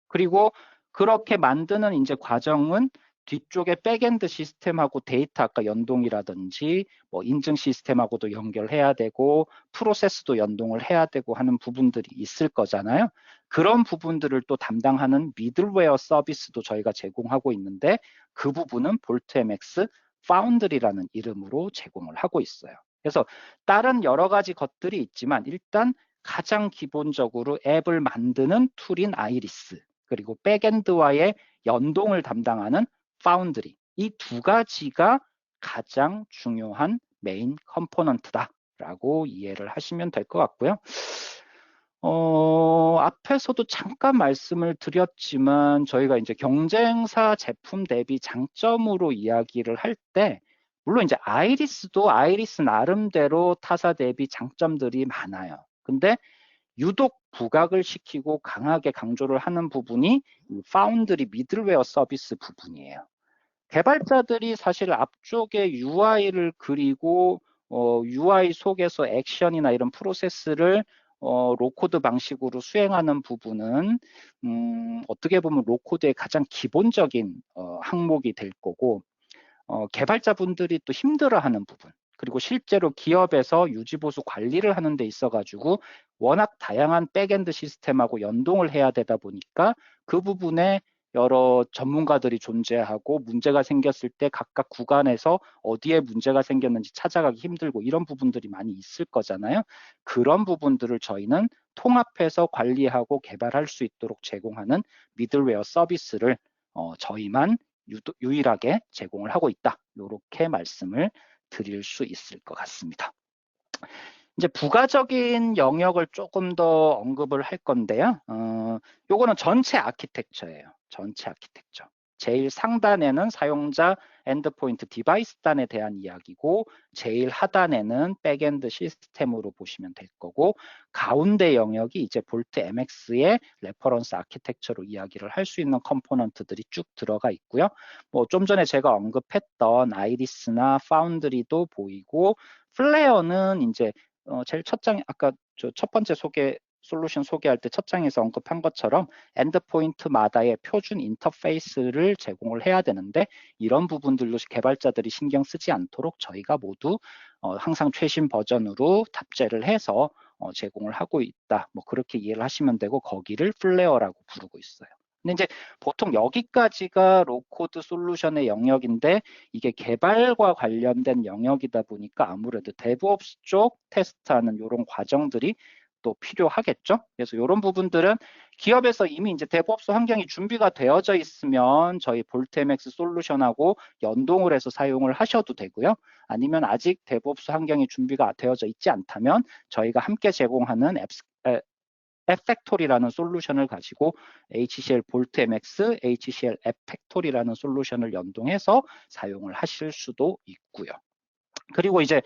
그리고 그렇게 만드는 이제 과정은 뒤쪽에 백엔드 시스템하고 데이터 아까 연동이라든지 뭐 인증 시스템하고도 연결해야 되고 프로세스도 연동을 해야 되고 하는 부분들이 있을 거잖아요. 그런 부분들을 또 담당하는 미들웨어 서비스도 저희가 제공하고 있는데 그 부분은 볼트MX 파운드리라는 이름으로 제공을 하고 있어요. 그래서 다른 여러 가지 것들이 있지만 일단 가장 기본적으로 앱을 만드는 툴인 아이리스 그리고 백엔드와의 연동을 담당하는 파운드리 이 두 가지가 가장 중요한 메인 컴포넌트다라고 이해를 하시면 될 것 같고요. 앞에서도 잠깐 말씀을 드렸지만 저희가 이제 경쟁사 제품 대비 장점으로 이야기를 할 때 물론 이제 아이리스도 아이리스 나름대로 타사 대비 장점들이 많아요. 근데 유독 부각을 시키고 강하게 강조를 하는 부분이 파운드리 미들웨어 서비스 부분이에요. 개발자들이 사실 앞쪽에 UI를 그리고 UI 속에서 액션이나 이런 프로세스를 로코드 방식으로 수행하는 부분은 어떻게 보면 로코드의 가장 기본적인 항목이 될 거고 개발자분들이 또 힘들어하는 부분 그리고 실제로 기업에서 유지보수 관리를 하는 데 있어가지고 워낙 다양한 백엔드 시스템하고 연동을 해야 되다 보니까 그 부분에 여러 전문가들이 존재하고 문제가 생겼을 때 각각 구간에서 어디에 문제가 생겼는지 찾아가기 힘들고 이런 부분들이 많이 있을 거잖아요. 그런 부분들을 저희는 통합해서 관리하고 개발할 수 있도록 제공하는 미들웨어 서비스를 저희만 유일하게 제공을 하고 있다. 이렇게 말씀을 드릴 수 있을 것 같습니다. 이제 부가적인 영역을 조금 더 언급을 할 건데요. 요거는 전체 아키텍처예요. 전체 아키텍처. 제일 상단에는 사용자 엔드포인트 디바이스 단에 대한 이야기고 제일 하단에는 백엔드 시스템으로 보시면 될 거고 가운데 영역이 이제 볼트 MX의 레퍼런스 아키텍처로 이야기를 할 수 있는 컴포넌트들이 쭉 들어가 있고요. 뭐 좀 전에 제가 언급했던 아이리스나 파운드리도 보이고 플레어는 이제 제일 첫 장, 아까 첫 번째 솔루션 소개할 때 첫 장에서 언급한 것처럼 엔드포인트마다의 표준 인터페이스를 제공을 해야 되는데 이런 부분들도 개발자들이 신경 쓰지 않도록 저희가 모두 항상 최신 버전으로 탑재를 해서 제공을 하고 있다. 뭐 그렇게 이해를 하시면 되고 거기를 플레어라고 부르고 있어요. 근데 이제 보통 여기까지가 로코드 솔루션의 영역인데 이게 개발과 관련된 영역이다 보니까 아무래도 데브옵스 쪽 테스트하는 이런 과정들이 또 필요하겠죠. 그래서 이런 부분들은 기업에서 이미 이제 데브옵스 환경이 준비가 되어져 있으면 저희 볼트MX 솔루션하고 연동을 해서 사용을 하셔도 되고요. 아니면 아직 데브옵스 환경이 준비가 되어져 있지 않다면 저희가 함께 제공하는 앱팩토리라는 솔루션을 가지고 HCL 볼트 MX, HCL 앱팩토리라는 솔루션을 연동해서 사용을 하실 수도 있고요. 그리고 이제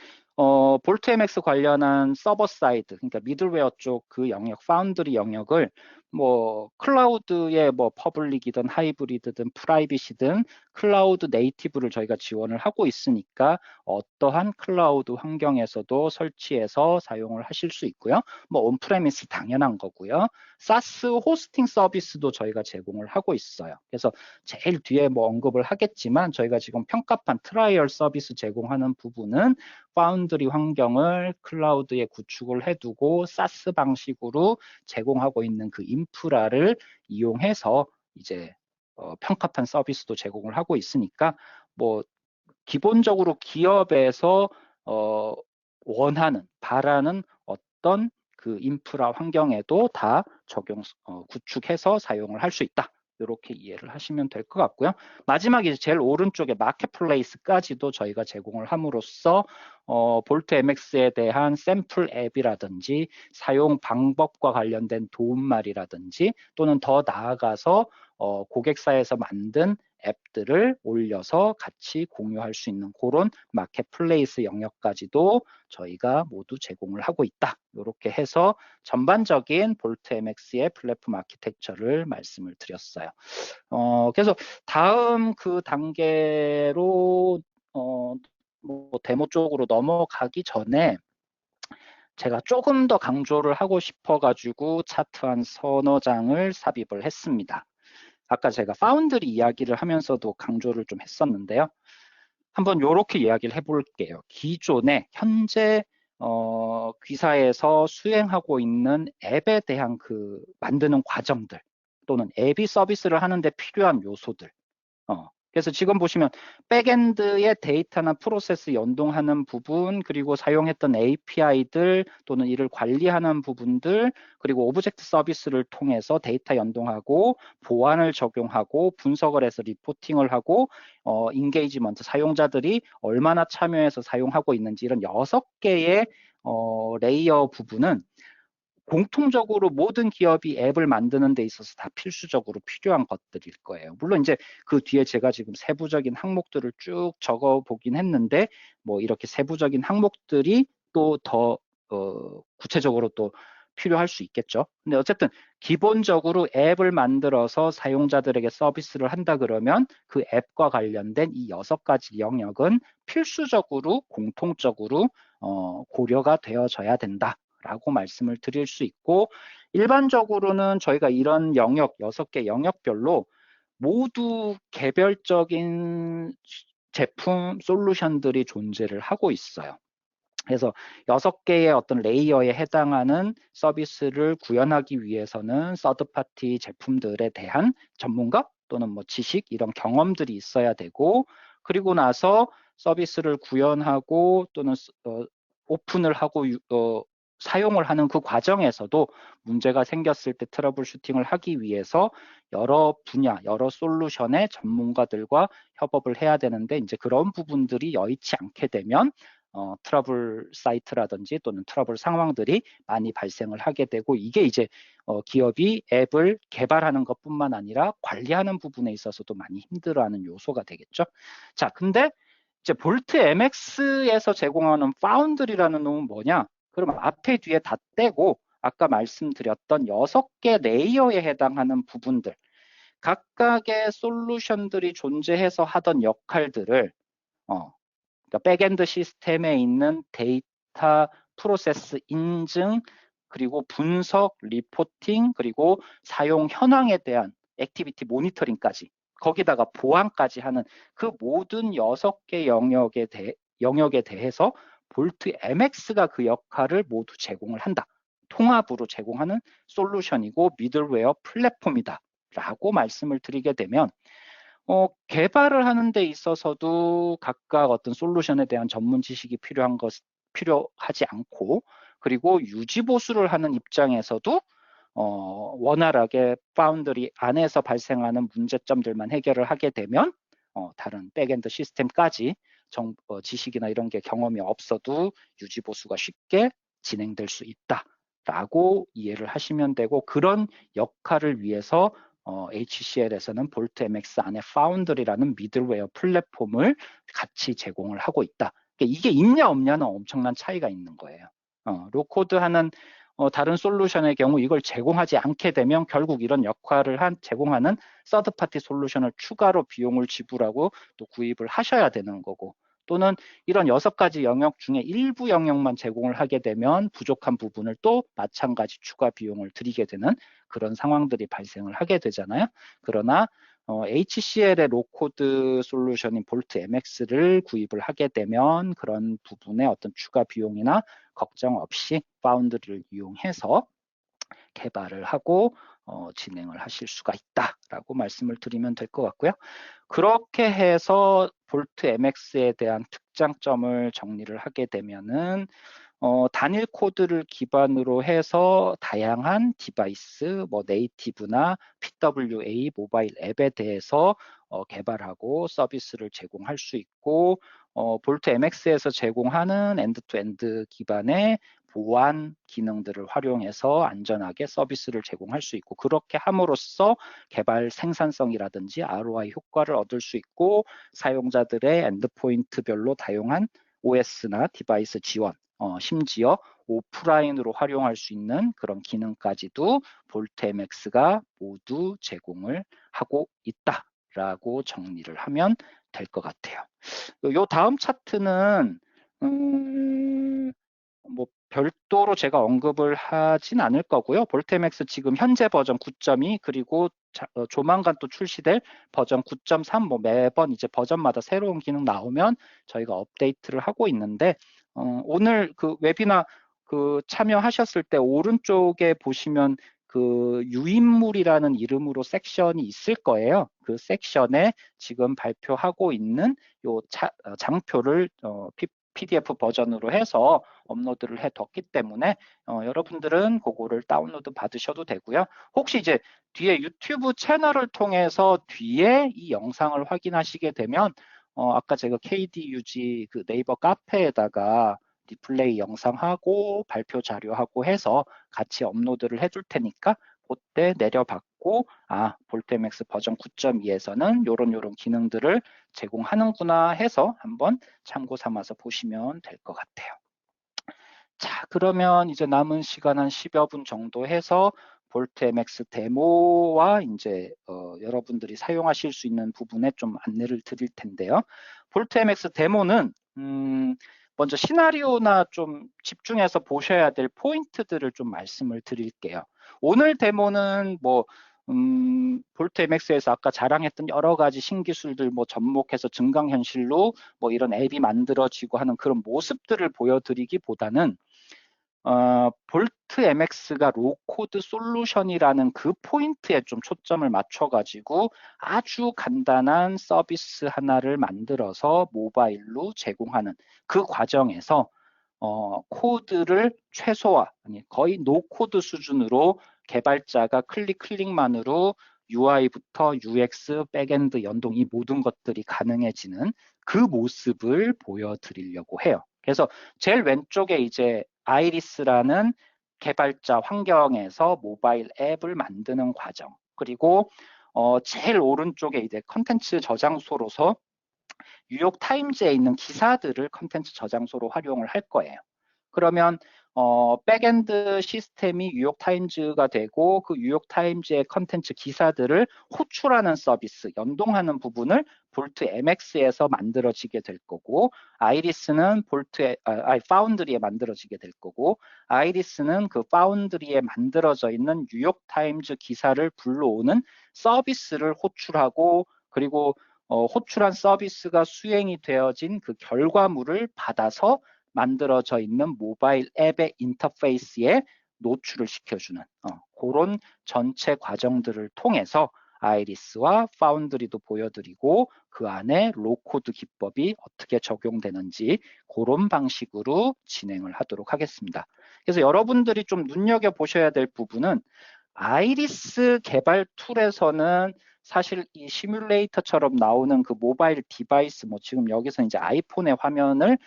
볼트 MX 관련한 서버 사이드, 그러니까 미들웨어 쪽 그 영역, 파운드리 영역을 뭐 클라우드의 뭐 퍼블릭이든 하이브리드든 프라이빗이든 클라우드 네이티브를 저희가 지원을 하고 있으니까 어떠한 클라우드 환경에서도 설치해서 사용을 하실 수 있고요. 뭐 온프레미스 당연한 거고요. 사스 호스팅 서비스도 저희가 제공을 하고 있어요. 그래서 제일 뒤에 뭐 언급을 하겠지만 저희가 지금 평가판 트라이얼 서비스 제공하는 부분은 파운드리 환경을 클라우드에 구축을 해두고 사스 방식으로 제공하고 있는 그 인프라를 이용해서 이제 평가판 서비스도 제공을 하고 있으니까 뭐 기본적으로 기업에서 원하는 바라는 어떤 그 인프라 환경에도 다 구축해서 사용을 할 수 있다. 이렇게 이해를 하시면 될 것 같고요. 마지막에 제일 오른쪽에 마켓플레이스까지도 저희가 제공을 함으로써 볼트 MX에 대한 샘플 앱이라든지 사용 방법과 관련된 도움말이라든지 또는 더 나아가서 고객사에서 만든 앱들을 올려서 같이 공유할 수 있는 그런 마켓플레이스 영역까지도 저희가 모두 제공을 하고 있다. 이렇게 해서 전반적인 볼트 MX의 플랫폼 아키텍처를 말씀을 드렸어요. 그래서 다음 그 단계로 뭐 데모 쪽으로 넘어가기 전에 제가 조금 더 강조를 하고 싶어가지고 차트 한 서너 장을 삽입을 했습니다. 아까 제가 파운드리 이야기를 하면서도 강조를 좀 했었는데요. 한번 이렇게 이야기를 해볼게요. 기존에 현재 귀사에서 수행하고 있는 앱에 대한 그 만드는 과정들 또는 앱이 서비스를 하는데 필요한 요소들 그래서 지금 보시면 백엔드의 데이터나 프로세스 연동하는 부분, 그리고 사용했던 API들 또는 이를 관리하는 부분들, 그리고 오브젝트 서비스를 통해서 데이터 연동하고 보안을 적용하고 분석을 해서 리포팅을 하고 인게이지먼트 사용자들이 얼마나 참여해서 사용하고 있는지 이런 6개의 레이어 부분은 공통적으로 모든 기업이 앱을 만드는 데 있어서 다 필수적으로 필요한 것들일 거예요. 물론 이제 그 뒤에 제가 지금 세부적인 항목들을 쭉 적어 보긴 했는데 뭐 이렇게 세부적인 항목들이 또 더 구체적으로 또 필요할 수 있겠죠. 근데 어쨌든 기본적으로 앱을 만들어서 사용자들에게 서비스를 한다 그러면 그 앱과 관련된 이 6가지 영역은 필수적으로 공통적으로 고려가 되어져야 된다라고 말씀을 드릴 수 있고, 일반적으로는 저희가 이런 영역, 6개 영역별로 모두 개별적인 제품, 솔루션들이 존재를 하고 있어요. 그래서 6개의 어떤 레이어에 해당하는 서비스를 구현하기 위해서는 서드파티 제품들에 대한 전문가 또는 뭐 지식, 이런 경험들이 있어야 되고, 그리고 나서 서비스를 구현하고 또는 오픈을 하고 사용을 하는 그 과정에서도 문제가 생겼을 때 트러블 슈팅을 하기 위해서 여러 분야, 여러 솔루션의 전문가들과 협업을 해야 되는데, 이제 그런 부분들이 여의치 않게 되면 트러블 사이트라든지 또는 트러블 상황들이 많이 발생을 하게 되고, 이게 이제 기업이 앱을 개발하는 것뿐만 아니라 관리하는 부분에 있어서도 많이 힘들어하는 요소가 되겠죠. 자, 근데 이제 볼트 MX에서 제공하는 파운드리라는 놈은 뭐냐? 그럼 앞에 뒤에 다 떼고 아까 말씀드렸던 6개 레이어에 해당하는 부분들, 각각의 솔루션들이 존재해서 하던 역할들을 그러니까 백엔드 시스템에 있는 데이터 프로세스 인증, 그리고 분석, 리포팅, 그리고 사용 현황에 대한 액티비티 모니터링까지, 거기다가 보안까지 하는 그 모든 6개 영역에 대해서 볼트 MX가 그 역할을 모두 제공을 한다. 통합으로 제공하는 솔루션이고 미들웨어 플랫폼이다 라고 말씀을 드리게 되면, 개발을 하는 데 있어서도 각각 어떤 솔루션에 대한 전문 지식이 필요하지 않고, 그리고 유지 보수를 하는 입장에서도 원활하게 파운드리 안에서 발생하는 문제점들만 해결을 하게 되면 다른 백엔드 시스템까지 지식이나 이런 게 경험이 없어도 유지 보수가 쉽게 진행될 수 있다라고 이해를 하시면 되고, 그런 역할을 위해서 HCL에서는 볼트 MX 안에 파운드리라는 미들웨어 플랫폼을 같이 제공을 하고 있다. 그러니까 이게 있냐 없냐는 엄청난 차이가 있는 거예요. 로코드 하는 다른 솔루션의 경우 이걸 제공하지 않게 되면 결국 이런 역할을 제공하는 서드파티 솔루션을 추가로 비용을 지불하고 또 구입을 하셔야 되는 거고, 또는 이런 6가지 영역 중에 일부 영역만 제공을 하게 되면 부족한 부분을 또 마찬가지 추가 비용을 들이게 되는 그런 상황들이 발생을 하게 되잖아요. 그러나 HCL의 로코드 솔루션인 볼트 MX를 구입을 하게 되면 그런 부분의 어떤 추가 비용이나 걱정 없이 파운드리를 이용해서 개발을 하고 진행을 하실 수가 있다라고 말씀을 드리면 될 것 같고요. 그렇게 해서 볼트 MX에 대한 특장점을 정리를 하게 되면은 단일 코드를 기반으로 해서 다양한 디바이스, 뭐 네이티브나 PWA 모바일 앱에 대해서 개발하고 서비스를 제공할 수 있고, 볼트 MX에서 제공하는 엔드-투-엔드 기반의 보안 기능들을 활용해서 안전하게 서비스를 제공할 수 있고, 그렇게 함으로써 개발 생산성이라든지 ROI 효과를 얻을 수 있고, 사용자들의 엔드포인트별로 다양한 OS나 디바이스 지원, 심지어 오프라인으로 활용할 수 있는 그런 기능까지도 볼트 MX가 모두 제공을 하고 있다라고 정리를 하면 될 것 같아요. 요 다음 차트는 뭐 별도로 제가 언급을 하진 않을 거고요. 볼트MX 지금 현재 버전 9.2, 그리고 조만간 또 출시될 버전 9.3, 뭐 매번 이제 버전마다 새로운 기능 나오면 저희가 업데이트를 하고 있는데, 오늘 그 웨비나 그 참여하셨을 때 오른쪽에 보시면 그 유인물이라는 이름으로 섹션이 있을 거예요. 그 섹션에 지금 발표하고 있는 요 장표를 PDF 버전으로 해서 업로드를 해뒀기 때문에 여러분들은 그거를 다운로드 받으셔도 되고요. 혹시 이제 뒤에 유튜브 채널을 통해서 뒤에 이 영상을 확인하시게 되면 아까 제가 KDUG 그 네이버 카페에다가 디플레이 영상하고 발표 자료하고 해서 같이 업로드를 해둘 테니까 그때 내려받고 볼트MX 버전 9.2에서는 요런 기능들을 제공하는구나 해서 한번 참고 삼아서 보시면 될 것 같아요. 자, 그러면 이제 남은 시간 한 10여 분 정도 해서 볼트MX 데모와 이제 여러분들이 사용하실 수 있는 부분에 좀 안내를 드릴 텐데요. 볼트MX 데모는 먼저 시나리오나 좀 집중해서 보셔야 될 포인트들을 좀 말씀을 드릴게요. 오늘 데모는 볼트MX에서 아까 자랑했던 여러 가지 신기술들 접목해서 증강현실로 이런 앱이 만들어지고 하는 그런 모습들을 보여드리기보다는 볼트MX가 로코드 솔루션이라는 그 포인트에 좀 초점을 맞춰가지고 아주 간단한 서비스 하나를 만들어서 모바일로 제공하는 그 과정에서 코드를 최소화, 아니 거의 노코드 수준으로 개발자가 클릭만으로 UI부터 UX, 백엔드 연동 이 모든 것들이 가능해지는 그 모습을 보여드리려고 해요. 그래서 제일 왼쪽에 이제 아이리스라는 개발자 환경에서 모바일 앱을 만드는 과정, 그리고 제일 오른쪽에 이제 컨텐츠 저장소로서 뉴욕타임즈에 있는 기사들을 컨텐츠 저장소로 활용을 할 거예요. 그러면 백엔드 시스템이 뉴욕타임즈가 되고 그 뉴욕타임즈의 컨텐츠 기사들을 호출하는 서비스, 연동하는 부분을 볼트MX에서 만들어지게 될 거고, 아이리스는 파운드리에 만들어지게 될 거고, 아이리스는 그 파운드리에 만들어져 있는 뉴욕타임즈 기사를 불러오는 서비스를 호출하고, 그리고 호출한 서비스가 수행이 되어진 그 결과물을 받아서 만들어져 있는 모바일 앱의 인터페이스에 노출을 시켜주는 그런 전체 과정들을 통해서 아이리스와 파운드리도 보여드리고 그 안에 로코드 기법이 어떻게 적용되는지 그런 방식으로 진행을 하도록 하겠습니다. 그래서 여러분들이 좀 눈여겨보셔야 될 부분은 아이리스 개발 툴에서는 사실 이 시뮬레이터처럼 나오는 그 모바일 디바이스, 지금 여기서 이제 아이폰의 화면을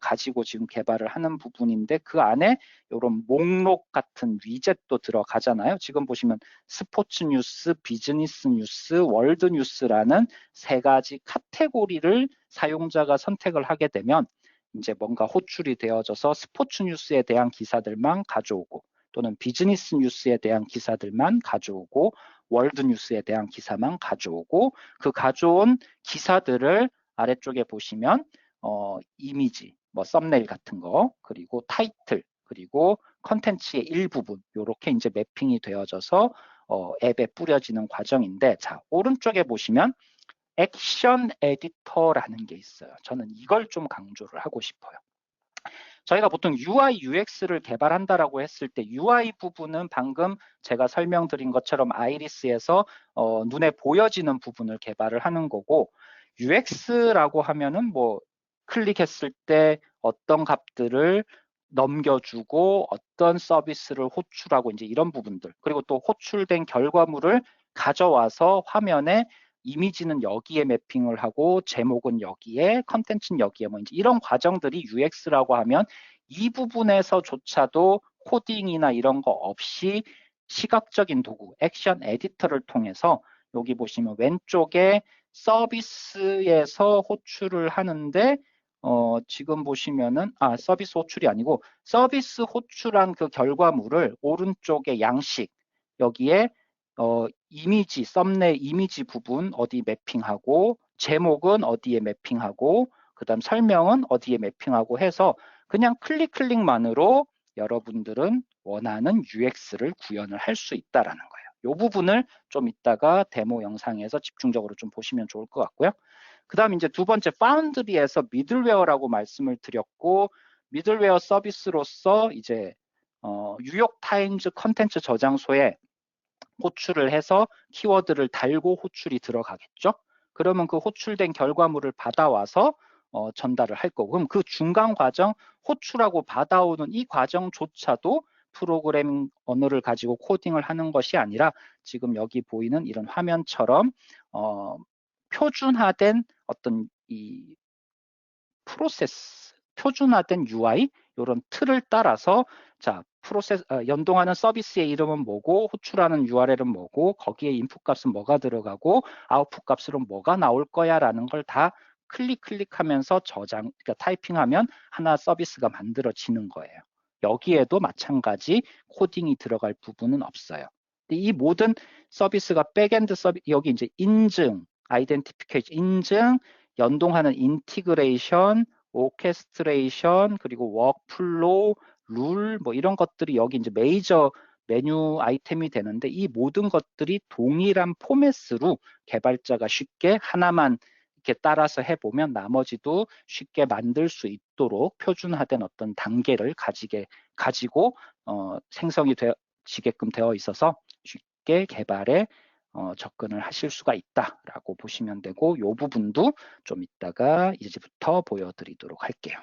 가지고 지금 개발을 하는 부분인데 그 안에 이런 목록 같은 위젯도 들어가잖아요. 지금 보시면 스포츠 뉴스, 비즈니스 뉴스, 월드 뉴스라는 세 가지 카테고리를 사용자가 선택을 하게 되면 이제 뭔가 호출이 되어져서 스포츠 뉴스에 대한 기사들만 가져오고 또는 비즈니스 뉴스에 대한 기사들만 가져오고 월드 뉴스에 대한 기사만 가져오고 그 가져온 기사들을 아래쪽에 보시면 이미지, 썸네일 같은 거, 그리고 타이틀, 그리고 컨텐츠의 일부분 이렇게 이제 매핑이 되어져서 앱에 뿌려지는 과정인데, 자 오른쪽에 보시면 액션 에디터라는 게 있어요. 저는 이걸 좀 강조를 하고 싶어요. 저희가 보통 UI, UX를 개발한다라고 했을 때 UI 부분은 방금 제가 설명드린 것처럼 아이리스에서 눈에 보여지는 부분을 개발을 하는 거고, UX라고 하면은 클릭했을 때 어떤 값들을 넘겨주고 어떤 서비스를 호출하고 이제 이런 부분들, 그리고 또 호출된 결과물을 가져와서 화면에 이미지는 여기에 매핑을 하고 제목은 여기에, 컨텐츠는 여기에 이제 이런 과정들이 UX라고 하면 이 부분에서조차도 코딩이나 이런 거 없이 시각적인 도구, 액션 에디터를 통해서 여기 보시면 왼쪽에 서비스에서 호출을 하는데 지금 보시면은 서비스 호출이 아니고 서비스 호출한 그 결과물을 오른쪽에 양식 여기에 이미지, 썸네일 이미지 부분 어디 매핑하고 제목은 어디에 매핑하고 그 다음 설명은 어디에 매핑하고 해서 그냥 클릭만으로 여러분들은 원하는 UX를 구현을 할 수 있다라는 거예요. 이 부분을 좀 이따가 데모 영상에서 집중적으로 좀 보시면 좋을 것 같고요. 그 다음 이제 두 번째 파운드리에서 미들웨어라고 말씀을 드렸고, 미들웨어 서비스로서 이제 뉴욕타임즈 컨텐츠 저장소에 호출을 해서 키워드를 달고 호출이 들어가겠죠. 그러면 그 호출된 결과물을 받아와서 전달을 할 거고, 그럼 그 중간 과정 호출하고 받아오는 이 과정조차도 프로그래밍 언어를 가지고 코딩을 하는 것이 아니라 지금 여기 보이는 이런 화면처럼 표준화된 어떤 이 프로세스, 표준화된 UI 이런 틀을 따라서 자 연동하는 서비스의 이름은 뭐고 호출하는 URL은 뭐고 거기에 인풋 값은 뭐가 들어가고 아웃풋 값으로 뭐가 나올 거야라는 걸 다 클릭하면서 그러니까 타이핑하면 하나 서비스가 만들어지는 거예요. 여기에도 마찬가지 코딩이 들어갈 부분은 없어요. 이 모든 서비스가 백엔드 서비스, 여기 이제 인증, 아이덴티피케이션, 인증, 연동하는 인티그레이션, 오케스트레이션, 그리고 워크플로우, 룰, 뭐 이런 것들이 여기 이제 메이저 메뉴 아이템이 되는데 이 모든 것들이 동일한 포맷으로 개발자가 쉽게 하나만 이렇게 따라서 해보면 나머지도 쉽게 만들 수 있도록 표준화된 어떤 단계를 가지고 생성이 되게끔 되어 있어서 쉽게 개발에 접근을 하실 수가 있다라고 보시면 되고 이 부분도 좀 이따가 이제부터 보여드리도록 할게요.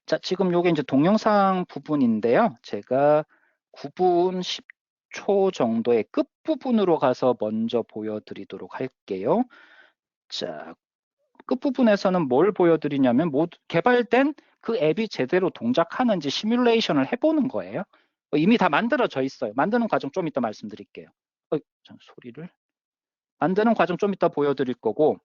자, 지금 요게 이제 동영상 부분인데요. 제가 9분 10초 정도의 끝부분으로 가서 먼저 보여드리도록 할게요. 자, 끝부분에서는 뭘 보여드리냐면 개발된 그 앱이 제대로 동작하는지 시뮬레이션을 해보는 거예요. 이미 다 만들어져 있어요. 만드는 과정 좀 이따 말씀드릴게요. 소리를 만드는 과정 좀 이따 보여드릴 거고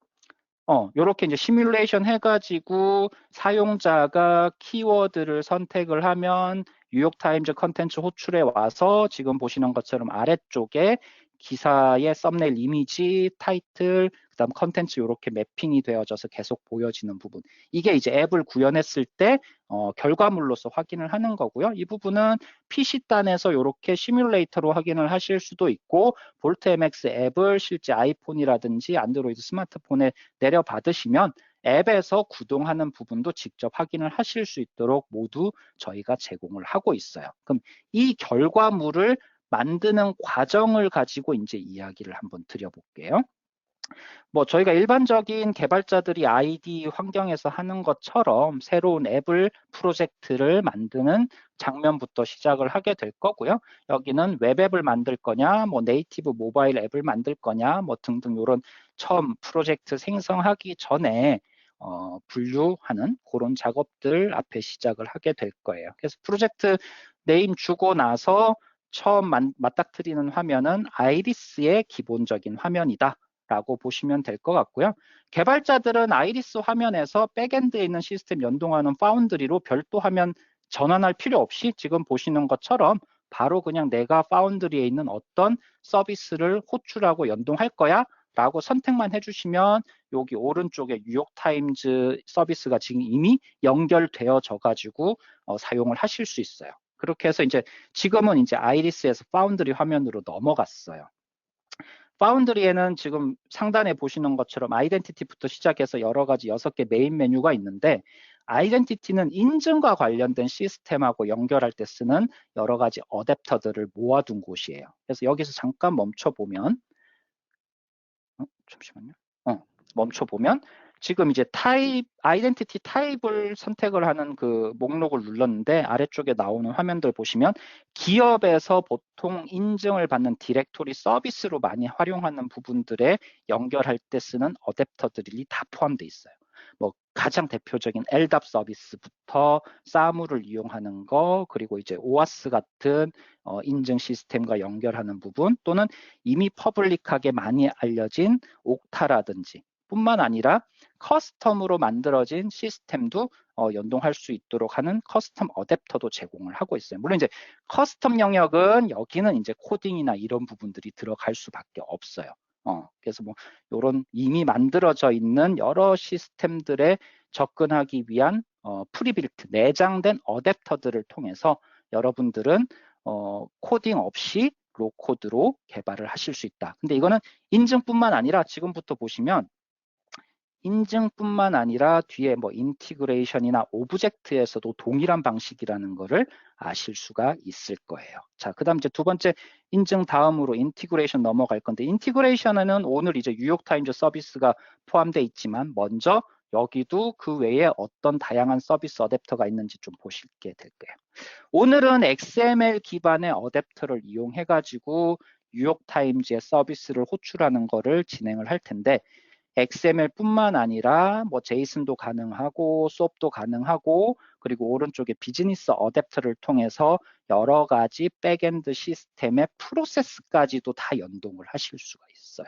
요렇게 이제 시뮬레이션 해가지고 사용자가 키워드를 선택을 하면 뉴욕타임즈 컨텐츠 호출에 와서 지금 보시는 것처럼 아래쪽에 기사의 썸네일 이미지, 타이틀, 그다음 컨텐츠 이렇게 매핑이 되어져서 계속 보여지는 부분. 이게 이제 앱을 구현했을 때 결과물로서 확인을 하는 거고요. 이 부분은 PC단에서 이렇게 시뮬레이터로 확인을 하실 수도 있고 볼트MX 앱을 실제 아이폰이라든지 안드로이드 스마트폰에 내려받으시면 앱에서 구동하는 부분도 직접 확인을 하실 수 있도록 모두 저희가 제공을 하고 있어요. 그럼 이 결과물을 만드는 과정을 가지고 이제 이야기를 한번 드려볼게요. 뭐 저희가 일반적인 개발자들이 아이디 환경에서 하는 것처럼 새로운 앱을 프로젝트를 만드는 장면부터 시작을 하게 될 거고요. 여기는 웹앱을 만들 거냐, 뭐 네이티브 모바일 앱을 만들 거냐, 뭐 등등 이런 처음 프로젝트 생성하기 전에 분류하는 그런 작업들 앞에 시작을 하게 될 거예요. 그래서 프로젝트 네임 주고 나서 처음 맞닥뜨리는 화면은 아이리스의 기본적인 화면이다. 라고 보시면 될 것 같고요. 개발자들은 아이리스 화면에서 백엔드에 있는 시스템 연동하는 파운드리로 별도 화면 전환할 필요 없이 지금 보시는 것처럼 바로 그냥 내가 파운드리에 있는 어떤 서비스를 호출하고 연동할 거야 라고 선택만 해주시면 여기 오른쪽에 뉴욕타임즈 서비스가 지금 이미 연결되어져 가지고 사용을 하실 수 있어요. 그렇게 해서 이제 지금은 이제 아이리스에서 파운드리 화면으로 넘어갔어요. 파운드리에는 지금 상단에 보시는 것처럼 아이덴티티부터 시작해서 여러 가지 6개 메인 메뉴가 있는데 아이덴티티는 인증과 관련된 시스템하고 연결할 때 쓰는 여러 가지 어댑터들을 모아둔 곳이에요. 그래서 여기서 잠깐 멈춰보면 잠시만요. 멈춰보면 지금 이제 아이덴티티 타입을 선택을 하는 그 목록을 눌렀는데 아래쪽에 나오는 화면들 보시면 기업에서 보통 인증을 받는 디렉토리 서비스로 많이 활용하는 부분들에 연결할 때 쓰는 어댑터들이 다 포함되어 있어요. 뭐 가장 대표적인 LDAP 서비스부터 사무를 이용하는 거, 그리고 이제 오아스 같은 인증 시스템과 연결하는 부분, 또는 이미 퍼블릭하게 많이 알려진 옥타라든지 뿐만 아니라 커스텀으로 만들어진 시스템도 연동할 수 있도록 하는 커스텀 어댑터도 제공을 하고 있어요. 물론 이제 커스텀 영역은 여기는 이제 코딩이나 이런 부분들이 들어갈 수밖에 없어요. 그래서 뭐 이런 이미 만들어져 있는 여러 시스템들에 접근하기 위한 프리빌트 내장된 어댑터들을 통해서 여러분들은 코딩 없이 로코드로 개발을 하실 수 있다. 근데 이거는 인증뿐만 아니라 지금부터 보시면 인증뿐만 아니라 뒤에 뭐 인티그레이션이나 오브젝트에서도 동일한 방식이라는 거를 아실 수가 있을 거예요. 자, 그 다음 이제 두 번째 인증 다음으로 인티그레이션 넘어갈 건데 인티그레이션에는 오늘 이제 뉴욕타임즈 서비스가 포함되어 있지만 먼저 여기도 그 외에 어떤 다양한 서비스 어댑터가 있는지 좀 보시게 될 거예요. 오늘은 XML 기반의 어댑터를 이용해 가지고 뉴욕타임즈의 서비스를 호출하는 거를 진행을 할 텐데 XML뿐만 아니라 뭐 제이슨도 가능하고 SOAP도 가능하고 그리고 오른쪽에 비즈니스 어댑터를 통해서 여러 가지 백엔드 시스템의 프로세스까지도 다 연동을 하실 수가 있어요.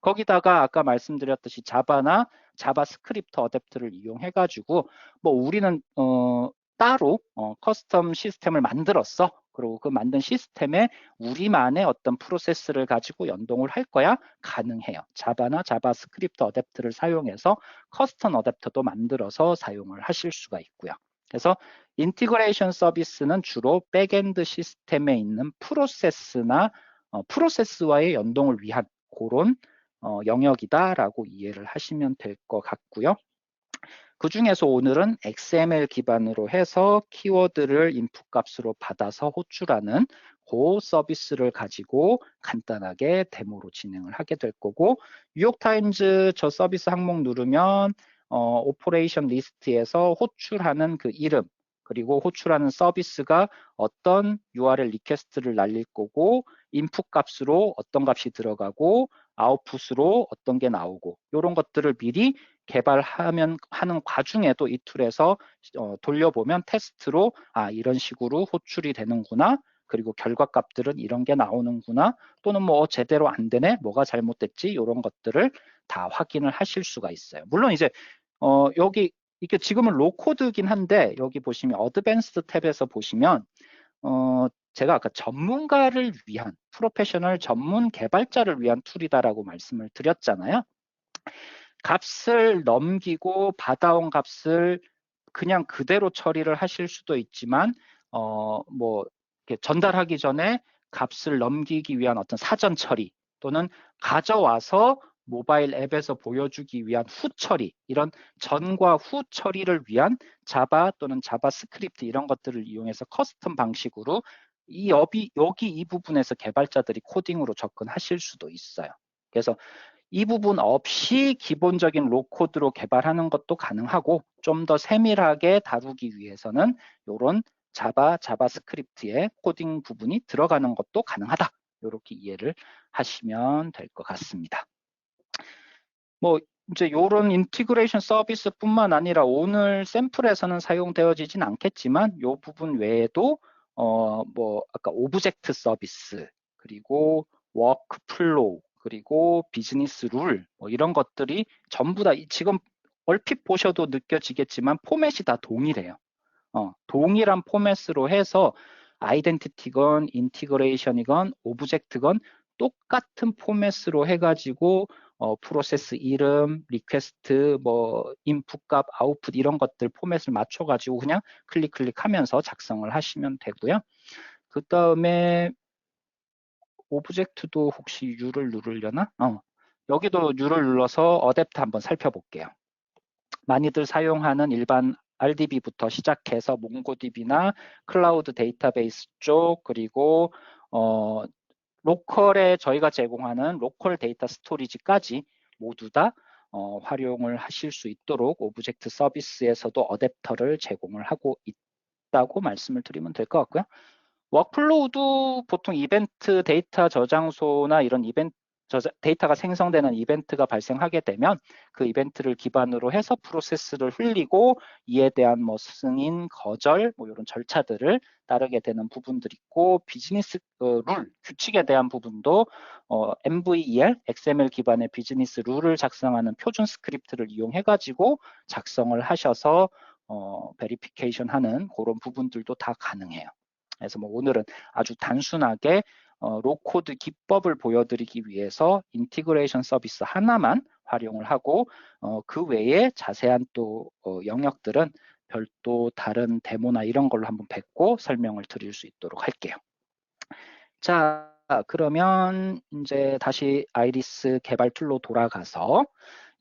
거기다가 아까 말씀드렸듯이 자바나 자바스크립트 어댑터를 이용해 가지고 뭐 우리는 따로 커스텀 시스템을 만들었어. 그리고 그 만든 시스템에 우리만의 어떤 프로세스를 가지고 연동을 할 거야? 가능해요. 자바나 자바스크립트 어댑터를 사용해서 커스텀 어댑터도 만들어서 사용을 하실 수가 있고요. 그래서 인티그레이션 서비스는 주로 백엔드 시스템에 있는 프로세스나 프로세스와의 연동을 위한 그런 영역이다라고 이해를 하시면 될 것 같고요. 그 중에서 오늘은 XML 기반으로 해서 키워드를 인풋 값으로 받아서 호출하는 그 서비스를 가지고 간단하게 데모로 진행을 하게 될 거고, 뉴욕타임즈 저 서비스 항목 누르면 오퍼레이션 리스트에서 호출하는 그 이름 그리고 호출하는 서비스가 어떤 URL 리퀘스트를 날릴 거고, 인풋 값으로 어떤 값이 들어가고 아웃풋으로 어떤 게 나오고, 이런 것들을 미리 개발하는 과중에도 이 툴에서 돌려보면 테스트로 이런 식으로 호출이 되는구나, 그리고 결과값들은 이런 게 나오는구나, 또는 뭐 제대로 안 되네, 뭐가 잘못됐지, 이런 것들을 다 확인을 하실 수가 있어요. 물론 이제 여기 이게 지금은 로코드긴 한데, 여기 보시면 어드밴스드 탭에서 보시면 제가 아까 전문가를 위한, 프로페셔널 전문 개발자를 위한 툴이다라고 말씀을 드렸잖아요. 값을 넘기고 받아온 값을 그냥 그대로 처리를 하실 수도 있지만 뭐 전달하기 전에 값을 넘기기 위한 어떤 사전 처리, 또는 가져와서 모바일 앱에서 보여주기 위한 후 처리, 이런 전과 후 처리를 위한 자바 또는 자바스크립트 이런 것들을 이용해서 커스텀 방식으로 여기 이 부분에서 개발자들이 코딩으로 접근하실 수도 있어요. 그래서 이 부분 없이 기본적인 로코드로 개발하는 것도 가능하고, 좀 더 세밀하게 다루기 위해서는 이런 자바스크립트의 코딩 부분이 들어가는 것도 가능하다. 이렇게 이해를 하시면 될 것 같습니다. 뭐 이제 이런 인티그레이션 서비스뿐만 아니라 오늘 샘플에서는 사용되어지진 않겠지만, 이 부분 외에도 뭐 아까 오브젝트 서비스, 그리고 워크플로우, 그리고 비즈니스 룰, 뭐 이런 것들이 전부 다 지금 얼핏 보셔도 느껴지겠지만 포맷이 다 동일해요. 동일한 포맷으로 해서 아이덴티티건 인티그레이션이건 오브젝트건 똑같은 포맷으로 해가지고 프로세스 이름, 리퀘스트, 뭐 인풋 값, 아웃풋 이런 것들 포맷을 맞춰가지고 그냥 클릭하면서 작성을 하시면 되고요. 그 다음에 오브젝트도 혹시 U를 누르려나? 여기도 U를 눌러서 어댑터 한번 살펴볼게요. 많이들 사용하는 일반 RDB부터 시작해서 몽고DB나 클라우드 데이터베이스 쪽, 그리고 로컬에 저희가 제공하는 로컬 데이터 스토리지까지 모두 다 활용을 하실 수 있도록 오브젝트 서비스에서도 어댑터를 제공을 하고 있다고 말씀을 드리면 될 것 같고요. 워크플로우도 보통 이벤트 데이터 저장소나 이런 데이터가 생성되는 이벤트가 발생하게 되면 그 이벤트를 기반으로 해서 프로세스를 흘리고 이에 대한 뭐 승인, 거절, 뭐 이런 절차들을 따르게 되는 부분들이 있고, 비즈니스 룰, 규칙에 대한 부분도 MVEL, XML 기반의 비즈니스 룰을 작성하는 표준 스크립트를 이용해가지고 작성을 하셔서 베리피케이션 하는 그런 부분들도 다 가능해요. 그래서 뭐 오늘은 아주 단순하게 로코드 기법을 보여드리기 위해서 인티그레이션 서비스 하나만 활용을 하고 그 외에 자세한 또 영역들은 별도 다른 데모나 이런 걸로 한번 뵙고 설명을 드릴 수 있도록 할게요. 자, 그러면 이제 다시 아이리스 개발 툴로 돌아가서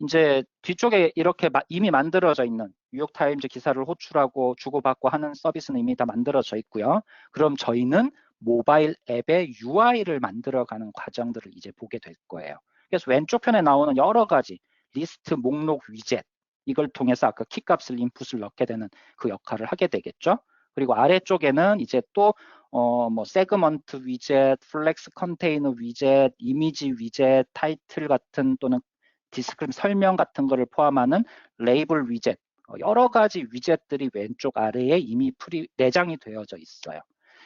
이제 뒤쪽에 이렇게 이미 만들어져 있는 뉴욕타임즈 기사를 호출하고 주고받고 하는 서비스는 이미 다 만들어져 있고요. 그럼 저희는 모바일 앱의 UI를 만들어가는 과정들을 이제 보게 될 거예요. 그래서 왼쪽 편에 나오는 여러 가지 리스트, 목록, 위젯, 이걸 통해서 아까 키값을 인풋을 넣게 되는 그 역할을 하게 되겠죠. 그리고 아래쪽에는 이제 또 뭐 세그먼트 위젯, 플렉스 컨테이너 위젯, 이미지 위젯, 타이틀 같은 또는 디스크립 설명 같은 거를 포함하는 레이블 위젯, 여러 가지 위젯들이 왼쪽 아래에 이미 내장이 되어져 있어요.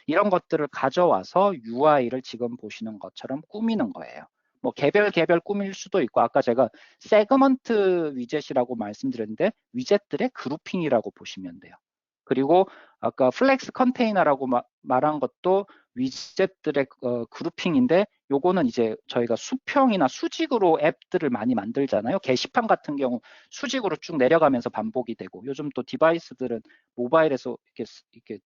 이런 것들을 가져와서 UI를 지금 보시는 것처럼 꾸미는 거예요. 뭐 개별 꾸밀 수도 있고, 아까 제가 세그먼트 위젯이라고 말씀드렸는데 위젯들의 그룹핑이라고 보시면 돼요. 그리고 아까 플렉스 컨테이너라고 말한 것도 위젯들의 그룹핑인데, 요거는 이제 저희가 수평이나 수직으로 앱들을 많이 만들잖아요. 게시판 같은 경우 수직으로 쭉 내려가면서 반복이 되고, 요즘 또 디바이스들은 모바일에서 이렇게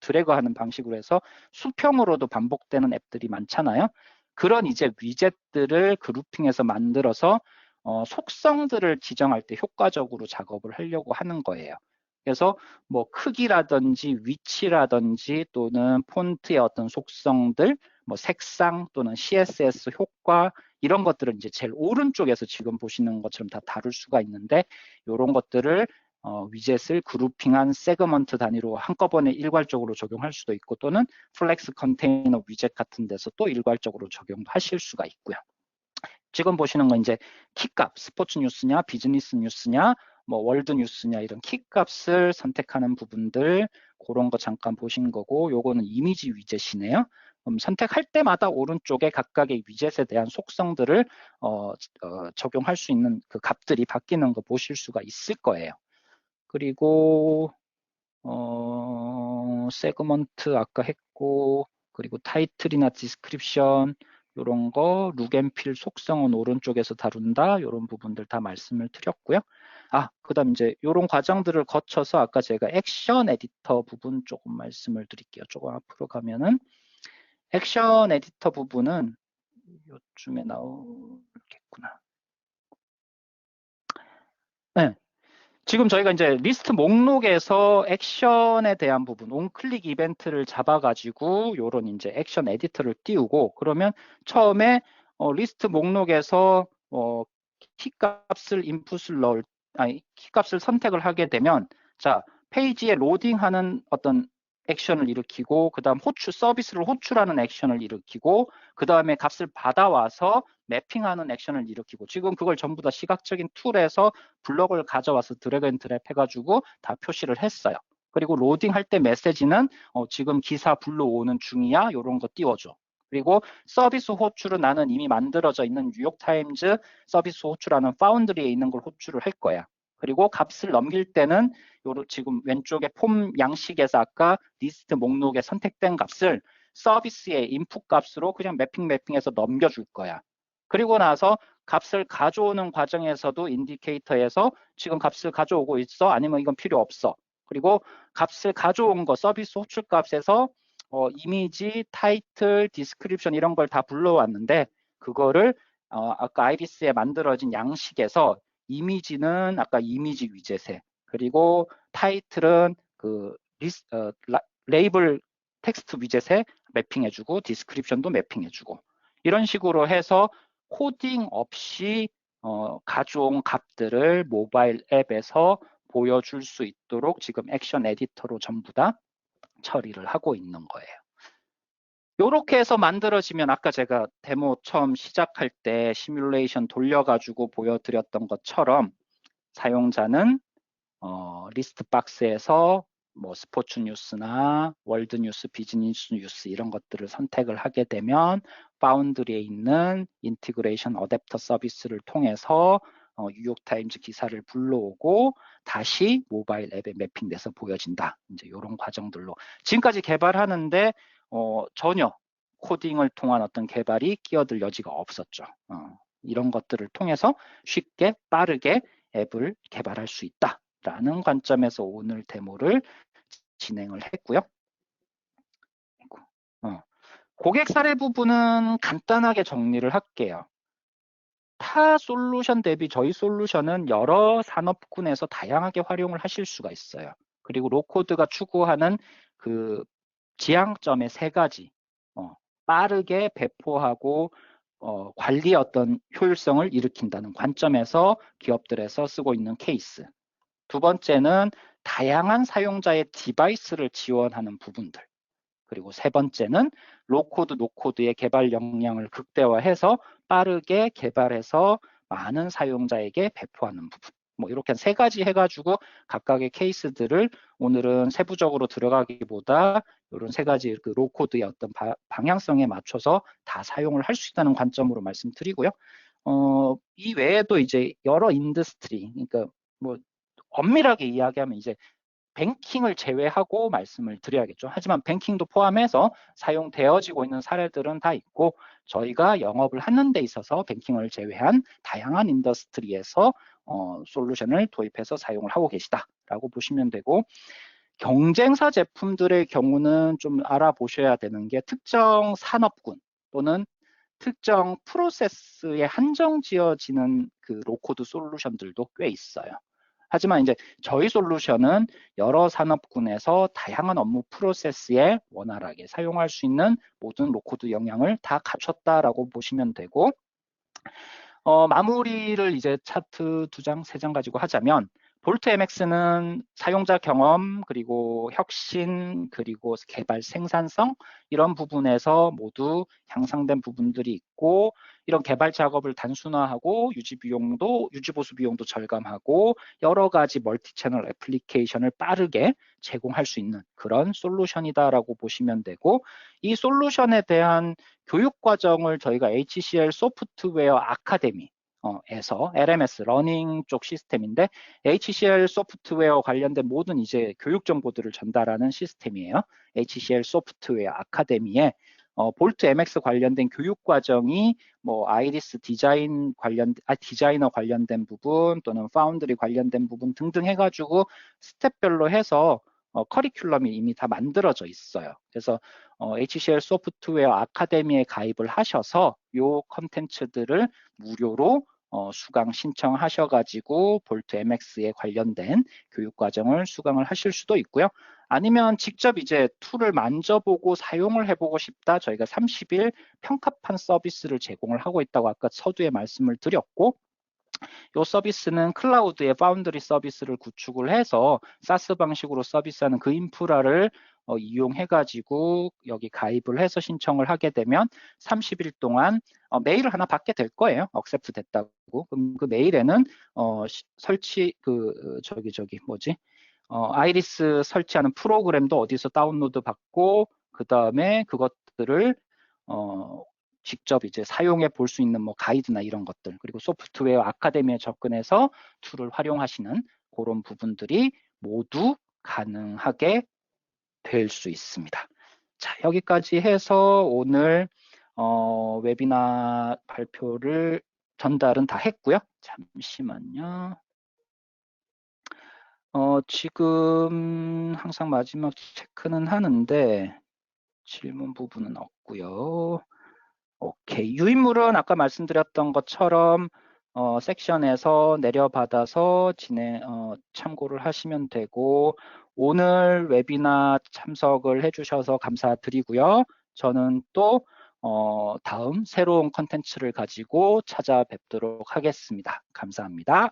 드래그하는 방식으로 해서 수평으로도 반복되는 앱들이 많잖아요. 그런 이제 위젯들을 그룹핑해서 만들어서 속성들을 지정할 때 효과적으로 작업을 하려고 하는 거예요. 그래서 뭐 크기라든지 위치라든지 또는 폰트의 어떤 속성들, 뭐 색상 또는 CSS 효과, 이런 것들은 이제 제일 오른쪽에서 지금 보시는 것처럼 다 다룰 수가 있는데, 이런 것들을 위젯을 그룹핑한 세그먼트 단위로 한꺼번에 일괄적으로 적용할 수도 있고, 또는 플렉스 컨테이너 위젯 같은 데서 또 일괄적으로 적용하실 수가 있고요. 지금 보시는 건 이제 키값, 스포츠 뉴스냐, 비즈니스 뉴스냐, 뭐 월드 뉴스냐, 이런 키값을 선택하는 부분들, 그런 거 잠깐 보신 거고, 요거는 이미지 위젯이네요. 그럼 선택할 때마다 오른쪽에 각각의 위젯에 대한 속성들을 적용할 수 있는 그 값들이 바뀌는 거 보실 수가 있을 거예요. 그리고 세그먼트 아까 했고, 그리고 타이틀이나 디스크립션 이런 거, 룩앤필 속성은 오른쪽에서 다룬다, 이런 부분들 다 말씀을 드렸고요. 그다음 이제 이런 과정들을 거쳐서 아까 제가 액션 에디터 부분 조금 말씀을 드릴게요. 조금 앞으로 가면은 액션 에디터 부분은 요쯤에 나오겠구나. 네. 지금 저희가 이제 리스트 목록에서 액션에 대한 부분, 온클릭 이벤트를 잡아가지고 요런 이제 액션 에디터를 띄우고, 그러면 처음에 리스트 목록에서 키값을 키값을 선택을 하게 되면, 자, 페이지에 로딩하는 어떤 액션을 일으키고, 그 다음 서비스를 호출하는 액션을 일으키고, 그 다음에 값을 받아와서 매핑하는 액션을 일으키고, 지금 그걸 전부 다 시각적인 툴에서 블럭을 가져와서 드래그 앤 드랩 해가지고 다 표시를 했어요. 그리고 로딩할 때 메시지는 지금 기사 불러오는 중이야, 이런 거 띄워줘. 그리고 서비스 호출은 나는 이미 만들어져 있는 뉴욕타임즈 서비스 호출하는 파운드리에 있는 걸 호출을 할 거야. 그리고 값을 넘길 때는 지금 왼쪽에 폼 양식에서 아까 리스트 목록에 선택된 값을 서비스의 인풋 값으로 그냥 매핑해서 넘겨줄 거야. 그리고 나서 값을 가져오는 과정에서도 인디케이터에서 지금 값을 가져오고 있어? 아니면 이건 필요 없어? 그리고 값을 가져온 거 서비스 호출 값에서 이미지, 타이틀, 디스크립션 이런 걸 다 불러왔는데, 그거를 아까 아이리스에 만들어진 양식에서 이미지는 아까 이미지 위젯에, 그리고 타이틀은 그 레이블 텍스트 위젯에 매핑해주고, 디스크립션도 매핑해주고, 이런 식으로 해서 코딩 없이 가져온 값들을 모바일 앱에서 보여줄 수 있도록 지금 액션 에디터로 전부 다 처리를 하고 있는 거예요. 이렇게 해서 만들어지면 아까 제가 데모 처음 시작할 때 시뮬레이션 돌려가지고 보여드렸던 것처럼, 사용자는 리스트 박스에서 뭐 스포츠 뉴스나 월드 뉴스, 비즈니스 뉴스 이런 것들을 선택을 하게 되면 파운드리에 있는 인티그레이션 어댑터 서비스를 통해서 뉴욕타임즈 기사를 불러오고 다시 모바일 앱에 매핑돼서 보여진다. 이제 이런 과정들로 지금까지 개발하는데 전혀 코딩을 통한 어떤 개발이 끼어들 여지가 없었죠. 이런 것들을 통해서 쉽게 빠르게 앱을 개발할 수 있다라는 관점에서 오늘 데모를 진행을 했고요. 고객 사례 부분은 간단하게 정리를 할게요. 타 솔루션 대비 저희 솔루션은 여러 산업군에서 다양하게 활용을 하실 수가 있어요. 그리고 로코드가 추구하는 그 지향점의 3가지, 빠르게 배포하고 관리의 어떤 효율성을 일으킨다는 관점에서 기업들에서 쓰고 있는 케이스. 두 번째는 다양한 사용자의 디바이스를 지원하는 부분들. 그리고 세 번째는 로코드, 노코드의 개발 역량을 극대화해서 빠르게 개발해서 많은 사용자에게 배포하는 부분. 뭐 이렇게 세 가지 해가지고 각각의 케이스들을 오늘은 세부적으로 들어가기보다 이런 세 가지 그 로코드의 어떤 방향성에 맞춰서 다 사용을 할 수 있다는 관점으로 말씀드리고요. 이 외에도 이제 여러 인더스트리, 그러니까 뭐 엄밀하게 이야기하면 이제 뱅킹을 제외하고 말씀을 드려야겠죠. 하지만 뱅킹도 포함해서 사용되어지고 있는 사례들은 다 있고 저희가 영업을 하는 데 있어서 뱅킹을 제외한 다양한 인더스트리에서 솔루션을 도입해서 사용을 하고 계시다라고 보시면 되고 경쟁사 제품들의 경우는 좀 알아보셔야 되는 게 특정 산업군 또는 특정 프로세스에 한정 지어지는 그 로코드 솔루션들도 꽤 있어요. 하지만 이제 저희 솔루션은 여러 산업군에서 다양한 업무 프로세스에 원활하게 사용할 수 있는 모든 로코드 역량을 다 갖췄다라고 보시면 되고 마무리를 이제 차트 2장, 3장 가지고 하자면 볼트 MX는 사용자 경험, 그리고 혁신, 그리고 개발 생산성 이런 부분에서 모두 향상된 부분들이 있고 이런 개발 작업을 단순화하고 유지 보수 비용도 절감하고 여러 가지 멀티 채널 애플리케이션을 빠르게 제공할 수 있는 그런 솔루션이다라고 보시면 되고 이 솔루션에 대한 교육 과정을 저희가 HCL 소프트웨어 아카데미 에서 LMS 러닝 쪽 시스템인데 HCL 소프트웨어 관련된 모든 이제 교육 정보들을 전달하는 시스템이에요. HCL 소프트웨어 아카데미에 볼트 MX 관련된 교육 과정이 뭐 아이리스 디자이너 관련된 부분 또는 파운드리 관련된 부분 등등 해가지고 스텝별로 해서 커리큘럼이 이미 다 만들어져 있어요. 그래서 HCL 소프트웨어 아카데미에 가입을 하셔서 요 컨텐츠들을 무료로 수강 신청하셔가지고 볼트 MX에 관련된 교육과정을 수강을 하실 수도 있고요. 아니면 직접 이제 툴을 만져보고 사용을 해보고 싶다. 저희가 30일 평가판 서비스를 제공을 하고 있다고 아까 서두에 말씀을 드렸고 이 서비스는 클라우드의 파운드리 서비스를 구축을 해서 사스 방식으로 서비스하는 그 인프라를 이용해가지고 여기 가입을 해서 신청을 하게 되면 30일 동안 메일을 하나 받게 될 거예요. 억셉트 됐다고. 그럼 그 메일에는 설치 아이리스 설치하는 프로그램도 어디서 다운로드 받고 그 다음에 그것들을 직접 이제 사용해 볼 수 있는 뭐 가이드나 이런 것들 그리고 소프트웨어 아카데미에 접근해서 툴을 활용하시는 그런 부분들이 모두 가능하게 될 수 있습니다. 자, 여기까지 해서 오늘 웨비나 발표를 전달은 다 했고요. 잠시만요. 지금 항상 마지막 체크는 하는데 질문 부분은 없고요. 오케이. 유인물은 아까 말씀드렸던 것처럼 섹션에서 내려받아서 참고를 하시면 되고 오늘 웨비나 참석을 해주셔서 감사드리고요. 저는 또 다음 새로운 컨텐츠를 가지고 찾아뵙도록 하겠습니다. 감사합니다.